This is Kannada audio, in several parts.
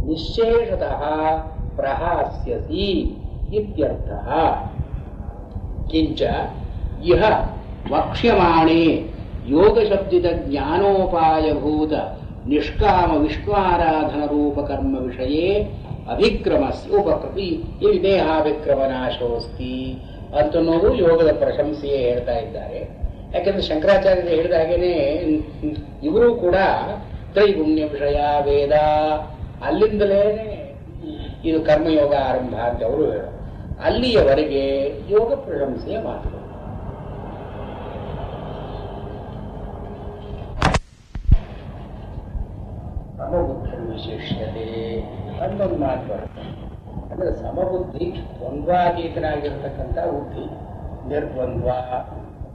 ನಿಶ್ಶೇಷತಃ ಪ್ರಹಾಸ್ಯಸಿ ಇತ್ಯರ್ಥಃ. ಕಿಂಚ ಇಹ ವಕ್ಷ್ಯಮಾಣೇ ಯೋಗಶಬ್ದಿತ ಜ್ಞಾನೋಪಾಯಭೂತ ನಿಷ್ಕಾಮ ವಿಷ್ಣುರಾಧನ ರೂಪ ಕರ್ಮ ವಿಷಯೇ ಅಭಿಕ್ರಮಸ್ಯ ಉಪಕೃತಿ ಇಲ್ಲಿ ದೇಹಾಭಿಕ್ರಮನಾಶೋಸ್ತಿ ಅಂತನ್ನೋದು ಯೋಗದ ಪ್ರಶಂಸೆಯೇ ಹೇಳ್ತಾ ಇದ್ದಾರೆ. ಯಾಕೆಂದ್ರೆ ಶಂಕರಾಚಾರ್ಯರು ಹೇಳಿದ ಹಾಗೇನೆ ಇವರು ಕೂಡ ತ್ರೈಗುಣ್ಯ ವಿಷಯ ವೇದ ಅಲ್ಲಿಂದಲೇ ಇದು ಕರ್ಮಯೋಗ ಆರಂಭ ಅಂತ ಅವರು ಹೇಳೋದು. ಅಲ್ಲಿಯವರೆಗೆ ಯೋಗ ಪ್ರಶಂಸೆಯ ಮಾತುಗಳು. ಸಮಬುದ್ಧಿ ವಿಶೇಷತೆ ಅನ್ನೊಂದು ಮಾತು ಬರುತ್ತೆ. ಅಂದ್ರೆ ಸಮಬುದ್ಧಿ ದ್ವಂದ್ವಾತೀತನಾಗಿರತಕ್ಕಂಥ ಬುದ್ಧಿ, ನಿರ್ದ್ವಂದ್ವ,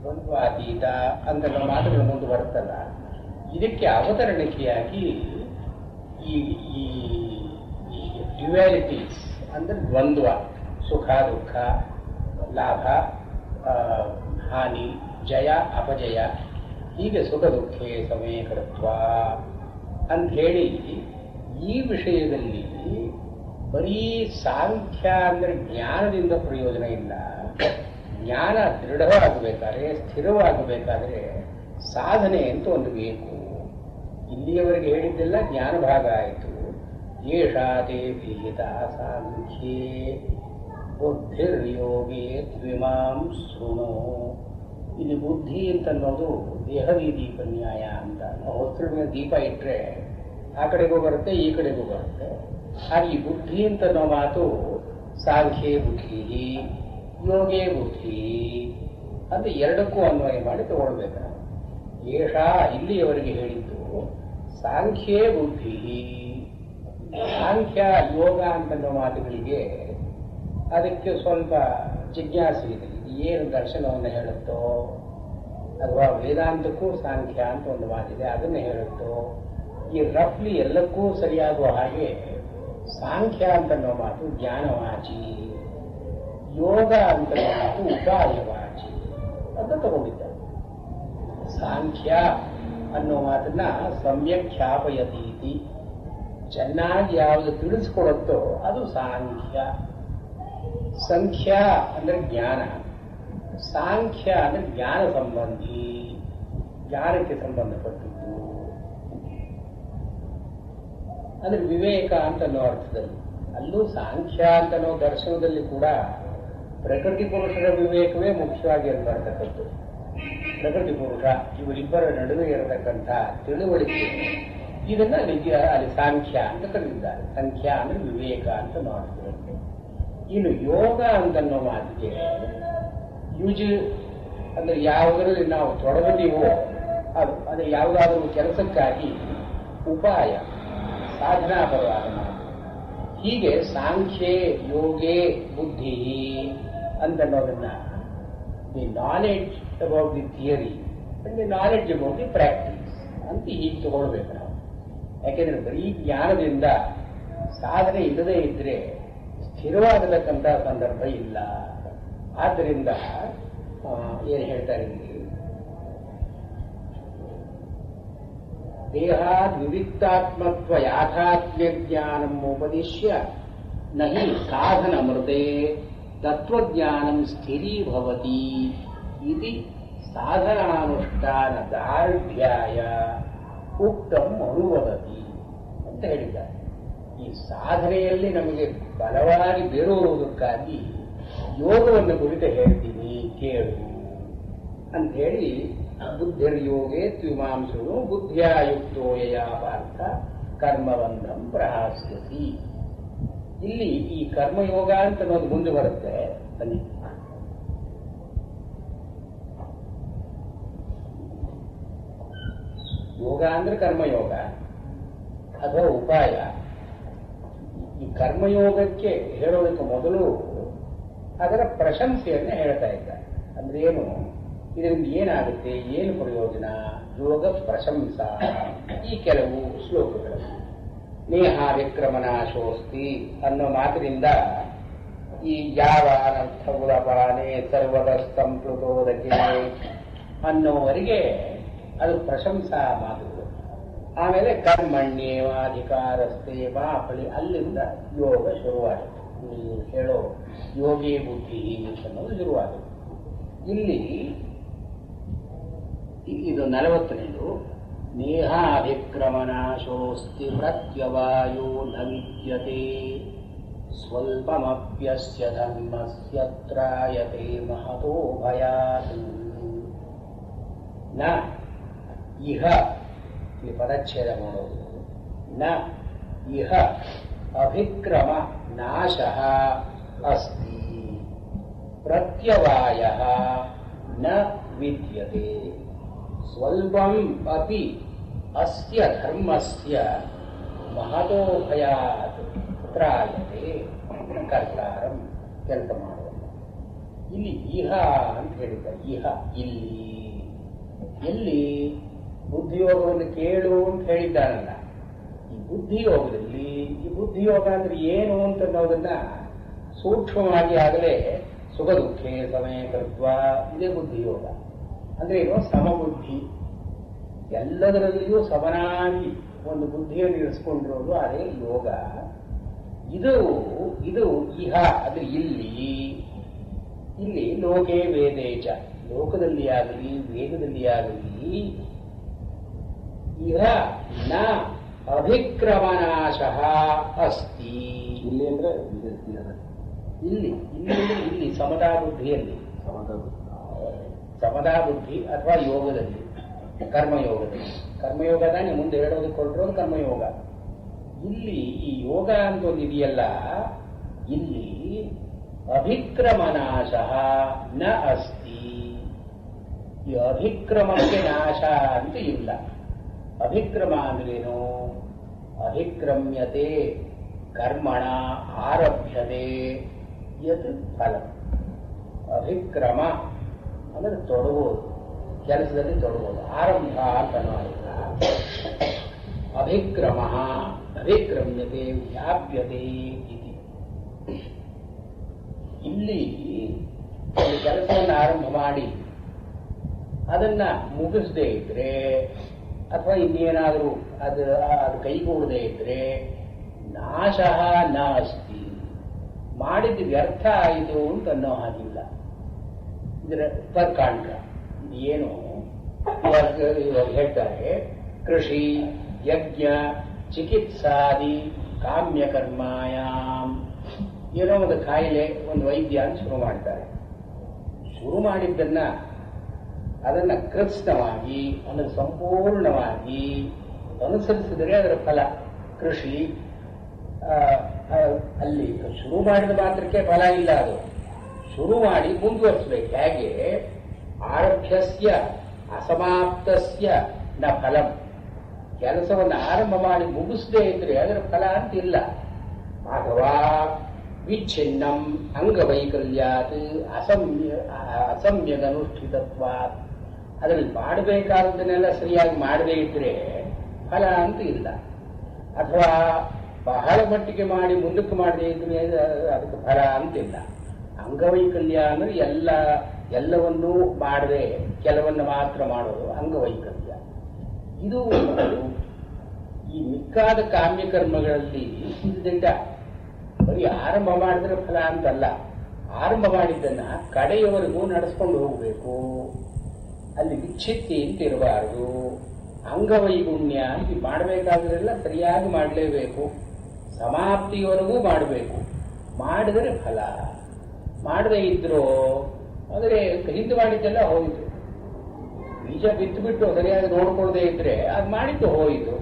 ದ್ವಂದ್ವಾತೀತ ಅಂತೆಲ್ಲ ಮಾತುಗಳು ಮುಂದೆ ಬರುತ್ತಲ್ಲ, ಇದಕ್ಕೆ ಅವತರಣಿಕೆಯಾಗಿ ಈ ಡ್ಯುಯಾಲಿಟೀಸ್ ಅಂದ್ರೆ ದ್ವಂದ್ವ, ಸುಖ ದುಃಖ, ಲಾಭ ಹಾನಿ, ಜಯ ಅಪಜಯ, ಹೀಗೆ ಸುಖ ದುಃಖೇ ಸಮಯಕೃತ್ವ ಅಂಥೇಳಿ ಈ ವಿಷಯದಲ್ಲಿ ಬರೀ ಸಾಂಖ್ಯ ಅಂದರೆ ಜ್ಞಾನದಿಂದ ಪ್ರಯೋಜನ ಇಲ್ಲ. ಜ್ಞಾನ ದೃಢವಾಗಬೇಕಾದ್ರೆ, ಸ್ಥಿರವಾಗಬೇಕಾದ್ರೆ ಸಾಧನೆ ಅಂತ ಒಂದು ಬೇಕು. ಇಲ್ಲಿಯವರೆಗೆ ಹೇಳಿದ್ದೆಲ್ಲ ಜ್ಞಾನ ಭಾಗ ಆಯಿತು. ಏಷಾತೆ ವಿಹಿತ ಸಾಂಖ್ಯೇ ಬುದ್ಧಿರ್ಯೋಗೇ ತ್ವಿಮಾಂ ಶೃಣು. ಇಲ್ಲಿ ಬುದ್ಧಿ ಅಂತನ್ನೋದು ದೇಹದಿ ದೀಪ ನ್ಯಾಯ ಅಂತ. ಹೊಸ್ತ್ರ ಮೇಲೆ ದೀಪ ಇಟ್ಟರೆ ಆ ಕಡೆಗೂ ಬರುತ್ತೆ, ಈ ಕಡೆಗೂ ಬರುತ್ತೆ. ಹಾಗೆ ಈ ಬುದ್ಧಿ ಅಂತನ್ನೋ ಮಾತು ಸಾಂಖ್ಯೇ ಬುದ್ಧಿ, ಯೋಗೇ ಬುದ್ಧಿ ಅಂತ ಎರಡಕ್ಕೂ ಅನ್ವಯ ಮಾಡಿ ತಗೊಳ್ಬೇಕು ನಾವು. ಏಷ ಇಲ್ಲಿಯವರೆಗೆ ಹೇಳಿದ್ದು ಸಾಂಖ್ಯೇ ಬುದ್ಧಿ. ಸಾಂಖ್ಯ ಯೋಗ ಅಂತನ್ನೋ ಮಾತುಗಳಿಗೆ ಅದಕ್ಕೆ ಸ್ವಲ್ಪ ಜಿಜ್ಞಾಸೆ ಇದೆ. ಏನು ದರ್ಶನವನ್ನು ಹೇಳುತ್ತೋ, ಅಥವಾ ವೇದಾಂತಕ್ಕೂ ಸಾಂಖ್ಯ ಅಂತ ಒಂದು ಮಾತಿದೆ, ಅದನ್ನೇ ಹೇಳುತ್ತೋ, ಈ ರಫ್ಲಿ ಎಲ್ಲಕ್ಕೂ ಸರಿಯಾಗುವ ಹಾಗೆ ಸಾಂಖ್ಯ ಅಂತನ್ನೋ ಮಾತು ಜ್ಞಾನವಾಚಿ, ಯೋಗ ಅಂತನ್ನೋ ಮಾತು ಉಪಾಯವಾಚಿ ಅಂತ ತಗೊಂಡಿದ್ದಾರೆ. ಸಾಂಖ್ಯ ಅನ್ನೋ ಮಾತನ್ನ ಸಮ್ಯಕ್ ಖ್ಯಾಪಯತೀತಿ, ಚೆನ್ನಾಗಿ ಯಾವುದು ತಿಳಿಸ್ಕೊಡುತ್ತೋ ಅದು ಸಾಂಖ್ಯ. ಸಂಖ್ಯಾ ಅಂದ್ರೆ ಜ್ಞಾನ, ಸಾಂಖ್ಯ ಅಂದ್ರೆ ಜ್ಞಾನ ಸಂಬಂಧಿ, ಜ್ಞಾನಕ್ಕೆ ಸಂಬಂಧಪಟ್ಟಿದ್ದು. ಅಂದ್ರೆ ವಿವೇಕ ಅಂತನ್ನೋ ಅರ್ಥದಲ್ಲಿ. ಅಲ್ಲೂ ಸಾಂಖ್ಯ ಅಂತನೋ ದರ್ಶನದಲ್ಲಿ ಕೂಡ ಪ್ರಕೃತಿ ಪುರುಷರ ವಿವೇಕವೇ ಮುಖ್ಯವಾಗಿ ಇರತಕ್ಕಂಥದ್ದು. ಪ್ರಕೃತಿ ಪುರುಷ ಇವರಿಬ್ಬರ ನಡುವೆ ಇರತಕ್ಕಂಥ ತಿಳುವಳಿಕೆ, ಇದನ್ನ ಅಲ್ಲಿ ಸಾಂಖ್ಯ ಅಂತ ಕರೆದಿದ್ದಾರೆ. ಸಂಖ್ಯ ಅಂದ್ರೆ ವಿವೇಕ ಅಂತ ಅರ್ಥದಲ್ಲಿ. ಇನ್ನು ಯೋಗ ಅಂತನ್ನೋ ಮಾತಿಗೆ ಯುಜ್ ಅಂದ್ರೆ ಯಾವುದರಲ್ಲಿ ನಾವು ತೊಡಗುತ್ತೀವೋ ಅದು, ಅಂದ್ರೆ ಯಾವುದಾದ್ರೂ ಕೆಲಸಕ್ಕಾಗಿ ಉಪಾಯ, ಸಾಧನಾಪರವಾದ ಮಾತು. ಹೀಗೆ ಸಾಂಖ್ಯೆ ಯೋಗೇ ಬುದ್ಧಿ ಅಂತನ್ನೋದನ್ನ the knowledge about the theory and the knowledge about the practice ಅಂತ ಹೀಗೆ ತಗೊಳ್ಬೇಕು ನಾವು. ಯಾಕೆಂದ್ರೆ ಬರೀ ಜ್ಞಾನದಿಂದ ಸಾಧನೆ ಇಲ್ಲದೇ ಇದ್ರೆ ಸ್ಥಿರವಾಗತಕ್ಕಂಥ ಸಂದರ್ಭ ಇಲ್ಲ. ಆದ್ದರಿಂದ ಏನು ಹೇಳ್ತಾರೆ ಇಲ್ಲಿ, ದೇಹಾದ್ ವಿವಿಕ್ತಾತ್ಮತ್ವ ಯಾಥಾತ್ಮ್ಯ ಜ್ಞಾನಂ ಉಪದಿಶ್ಯ ನಹಿ ಸಾಧನ ಮೃತೆ ತತ್ವಜ್ಞಾನಂ ಸ್ಥಿರೀಭವತಿ ಇತಿ ಸಾಧನಾನುಷ್ಠಾನ ದಾರ್ಢ್ಯಾಯ ಉಕ್ತಂ ಅನುವದತಿ ಅಂತ ಹೇಳಿದ್ದಾರೆ. ಈ ಸಾಧನೆಯಲ್ಲಿ ನಮಗೆ ಬಲವಾಗಿ ಬೇರೂರುವುದಕ್ಕಾಗಿ ಯೋಗವನ್ನು ಕುರಿತು ಹೇಳ್ತೀನಿ ಕೇಳು ಅಂತ ಹೇಳಿ, ಬುದ್ಧಿರ್ಯೋಗೇ ತ್ವಿಮಾಂಸು ಬುದ್ಧಿಯಾಯುಕ್ತೋ ಯಯಾ ಪಾರ್ಥ ಕರ್ಮಬಂಧಂ ಪ್ರಹಾಸ್ಯಸಿ. ಇಲ್ಲಿ ಈ ಕರ್ಮಯೋಗ ಅಂತ ಅನ್ನೋದು ಮುಂದೆ ಬರುತ್ತೆ. ಬನ್ನಿ, ಯೋಗ ಅಂದ್ರೆ ಕರ್ಮಯೋಗ ಅಥವಾ ಉಪಾಯ. ಈ ಕರ್ಮಯೋಗಕ್ಕೆ ಹೇಳೋದಕ್ಕೆ ಮೊದಲು ಅದರ ಪ್ರಶಂಸೆಯನ್ನೇ ಹೇಳ್ತಾ ಇದ್ದಾರೆ. ಅಂದ್ರೆ ಏನು, ಇದರಿಂದ ಏನಾಗುತ್ತೆ, ಏನು ಪ್ರಯೋಜನ, ಯೋಗ ಪ್ರಶಂಸಾ. ಈ ಕೆಲವು ಶ್ಲೋಕಗಳು ನೇಹ ವಿಕ್ರಮನಾಶೋಸ್ತಿ ಅನ್ನೋ ಮಾತಿನಿಂದ ಈ ಯಾವ ಅನರ್ಥ ಉದಪಾನೆ ಸರ್ವದ ಸಂಪ್ಲುತೋದಕ್ಕೆ ಅನ್ನೋವರೆಗೆ ಅದು ಪ್ರಶಂಸಾ ಮಾತುಗಳು. ಆಮೇಲೆ ಕರ್ಮಣ್ಯೇವಾಧಿಕಾರಸ್ಥೆ ಮಾಫಲಿ, ಅಲ್ಲಿಂದ ಯೋಗ ಶುರುವಾಯಿತು. ನೀವು ಹೇಳೋ ಯೋಗಿ ಬುದ್ಧಿ ಅನ್ನೋದು ಶುರುವಾಯಿತು. ಇಲ್ಲಿ ಇದು 40ನೇದು. ನೇಹಾಭಿಕ್ರಮನಾಶೋಸ್ತಿ ಪ್ರತ್ಯವಾಯೋ ನ ವಿದ್ಯತೆ ಸ್ವಲ್ಪಮಪ್ಯಸ್ಯ ಧರ್ಮಸ್ಯ ತ್ರಾಯತೆ ಮಹತೋ ಭಯಾತ್. ನ ಇಹ, ಇಲ್ಲಿ ಪದಚ್ಛೇದ ಮಾಡೋದು. ನ ಇಹ ಅಭಿಕ್ರಮ ನಾಶಃ ಅಸ್ತಿ ಪ್ರತ್ಯವಾಯಃ ನ ವಿದ್ಯತೆ ಸ್ವಲ್ಪಂ ಅಪಿ ಅಸ್ಯ ಧರ್ಮಸ್ಯ ಮಹತೋ ಭಯಾತ್ ತ್ರಾಯತೆ. ಕರ್ತಾರಂ, ಕೆಲಸ ಮಾಡುವ. ಇಲ್ಲಿ ಇಹ ಅಂತ ಹೇಳಿದ್ದಾರೆ. ಇಹ ಇಲ್ಲಿ, ಎಲ್ಲಿ ಬುದ್ಧಿಯೋಗವನ್ನು ಕೇಳು ಅಂತ ಹೇಳಿದ್ದಾನಲ್ಲ, ಈ ಬುದ್ಧಿಯೋಗದಲ್ಲಿ, ಈ ಬುದ್ಧಿಯೋಗ ಅಂದ್ರೆ ಏನು ಅಂತ ಅನ್ನೋದನ್ನ ಸೂಕ್ಷ್ಮವಾಗಿ ಆಗಲೇ ಸುಖ ದುಃಖೇ ಸಮಯ ಕೃತ್ವ, ಇದೇ ಬುದ್ಧಿಯೋಗ. ಅಂದ್ರೆ ಏನು? ಸಮಬುದ್ಧಿ, ಎಲ್ಲದರಲ್ಲಿಯೂ ಸಮನಾಗಿ ಒಂದು ಬುದ್ಧಿಯನ್ನು ಇರಿಸ್ಕೊಂಡಿರೋದು ಅದೇ ಯೋಗ. ಇದು ಇಹ, ಅದು ಇಲ್ಲಿ ಲೋಕೆ ವೇದೇಚ, ಲೋಕದಲ್ಲಿ ಆಗಲಿ ವೇದದಲ್ಲಿ ಆಗಲಿ ಇಹ ನ ಅಭಿಕ್ರಮನಾಶಃ ಅಸ್ತಿ. ಇಲ್ಲಿ ಅಂದ್ರೆ ಇಲ್ಲಿ ಸಮತಾ ಬುದ್ಧಿಯಲ್ಲಿ, ಸಮತಾ ಬುದ್ಧಿ ಅಥವಾ ಯೋಗದಲ್ಲಿ, ಕರ್ಮಯೋಗದಲ್ಲಿ. ಕರ್ಮಯೋಗ ತಾನೇ ಮುಂದೆ ಹೇಳೋದಕ್ಕೆ ಹೊರಟಿರೋದು ಕರ್ಮಯೋಗ. ಇಲ್ಲಿ ಈ ಯೋಗ ಅಂತ ಒಂದು ಇದೆಯಲ್ಲ, ಇಲ್ಲಿ ಅಭಿಕ್ರಮನಾಶಃ ನ ಅಸ್ತಿ. ಈ ಅಭಿಕ್ರಮಕ್ಕೆ ನಾಶ ಅಂತ ಇಲ್ಲ. ಅಭಿಕ್ರಮ ಅಂದ್ರೇನು? ಅಭಿಕ್ರಮ್ಯತೆ ಕರ್ಮಣ ಆರಭ್ಯತೆ ಯತ್ ಫಲ. ಅಭಿಕ್ರಮ ಅಂದ್ರೆ ತೊಡಗೋದು, ಕೆಲಸದಲ್ಲಿ ತೊಡಗೋದು, ಆರಂಭ ಅಂತ ಅನ್ನೋದಿಲ್ಲ. ಅಭಿಕ್ರಮ ಅಭಿಕ್ರಮ್ಯತೆ ವ್ಯಾಪ್ಯತೆ ಇತಿ. ಇಲ್ಲಿ ಕೆಲಸವನ್ನು ಆರಂಭ ಮಾಡಿ ಅದನ್ನ ಮುಗಿಸದೇ ಇದ್ರೆ, ಅಥವಾ ಇನ್ನೇನಾದರೂ ಅದು ಕೈಗೂಡದೇ ಇದ್ರೆ ನಾಶ ನ ಅಸ್ತಿ. ಮಾಡಿದ್ದು ವ್ಯರ್ಥ ಆಯಿತು ಅಂತ ಅನ್ನೋ ಹಾಗಿಲ್ಲ. ಇದರ ಉಪರ್ಕಾಂಡ ಏನು ಇವಾಗ ಹೇಳ್ತಾರೆ, ಕೃಷಿ ಯಜ್ಞ ಚಿಕಿತ್ಸಾದಿ ಕಾಮ್ಯಕರ್ಮಾಯಾಮ್. ಏನೋ ಒಂದು ಕಾಯಿಲೆ, ಒಂದು ವೈದ್ಯ ಅಂತ ಶುರು ಮಾಡ್ತಾರೆ. ಶುರು ಮಾಡಿದ್ದನ್ನ ಅದನ್ನ ಕೃತ್ಸ್ನವಾಗಿ, ಅದನ್ನು ಸಂಪೂರ್ಣವಾಗಿ ಅನುಸರಿಸಿದರೆ ಅದರ ಫಲ. ಕೃಷಿ ಅಲ್ಲಿ ಶುರು ಮಾಡಿದ ಮಾತ್ರಕ್ಕೆ ಫಲ ಇಲ್ಲ, ಅದು ಶುರು ಮಾಡಿ ಮುಂದುವರಿಸಬೇಕು. ಹೇಗೆ ಆರಭ್ಯಸ್ಯ ಅಸಮಾಪ್ತಸ್ಯ ನ ಫಲಂ. ಕೆಲಸವನ್ನು ಆರಂಭ ಮಾಡಿ ಮುಗಿಸದೇ ಇದ್ರೆ ಅದರ ಫಲ ಅಂತಿಲ್ಲ. ಅಥವಾ ವಿಚ್ಛಿನ್ನಂ ಅಂಗವೈಕಲ್ಯಾತ್ ಅಸಮ್ಯಗನುಷ್ಠಿತತ್ವಾತ್. ಅದರಲ್ಲಿ ಮಾಡಬೇಕಾದದನ್ನೆಲ್ಲ ಸರಿಯಾಗಿ ಮಾಡದೇ ಇದ್ರೆ ಫಲ ಅಂತ ಇಲ್ಲ. ಅಥವಾ ಬಹಳ ಮಟ್ಟಿಗೆ ಮಾಡಿ ಮುಂದಕ್ಕೆ ಮಾಡದೇ ಇದ್ರೆ ಅದಕ್ಕೆ ಫಲ ಅಂತಿಲ್ಲ. ಅಂಗವೈಕಲ್ಯ ಅಂದ್ರೆ ಎಲ್ಲವನ್ನೂ ಮಾಡದೆ ಕೆಲವನ್ನು ಮಾತ್ರ ಮಾಡೋದು ಅಂಗವೈಕಲ್ಯ. ಇದು ಈ ಮಿಕ್ಕಾದ ಕಾಮ್ಯಕರ್ಮಗಳಲ್ಲಿ ಇದರಿಂದ ಬರೀ ಆರಂಭ ಮಾಡಿದ್ರೆ ಫಲ ಅಂತಲ್ಲ. ಆರಂಭ ಮಾಡಿದ್ದನ್ನ ಕಡೆಯವರೆಗೂ ನಡೆಸ್ಕೊಂಡು ಹೋಗಬೇಕು. ಅಲ್ಲಿ ವಿಚ್ಛಿತ್ತಿ ಅಂತ ಇರಬಾರದು. ಅಂಗವೈಗುಣ್ಯ ಅಂತ ಮಾಡಬೇಕಾದ್ರೆಲ್ಲ ಸರಿಯಾಗಿ ಮಾಡಲೇಬೇಕು. ಸಮಾಪ್ತಿಯವರೆಗೂ ಮಾಡಬೇಕು. ಮಾಡಿದರೆ ಫಲ. ಮಾಡದೇ ಇದ್ರು ಆದರೆ ಹಿಂದೆ ಮಾಡಿದ್ದೆಲ್ಲ ಹೋಯಿತು. ಬೀಜ ಬಿತ್ತು ಬಿಟ್ಟು ಸರಿಯಾಗಿ ನೋಡ್ಕೊಳ್ಳದೆ ಇದ್ರೆ ಅದು ಮಾಡಿದ್ದು ಹೋಯಿತು.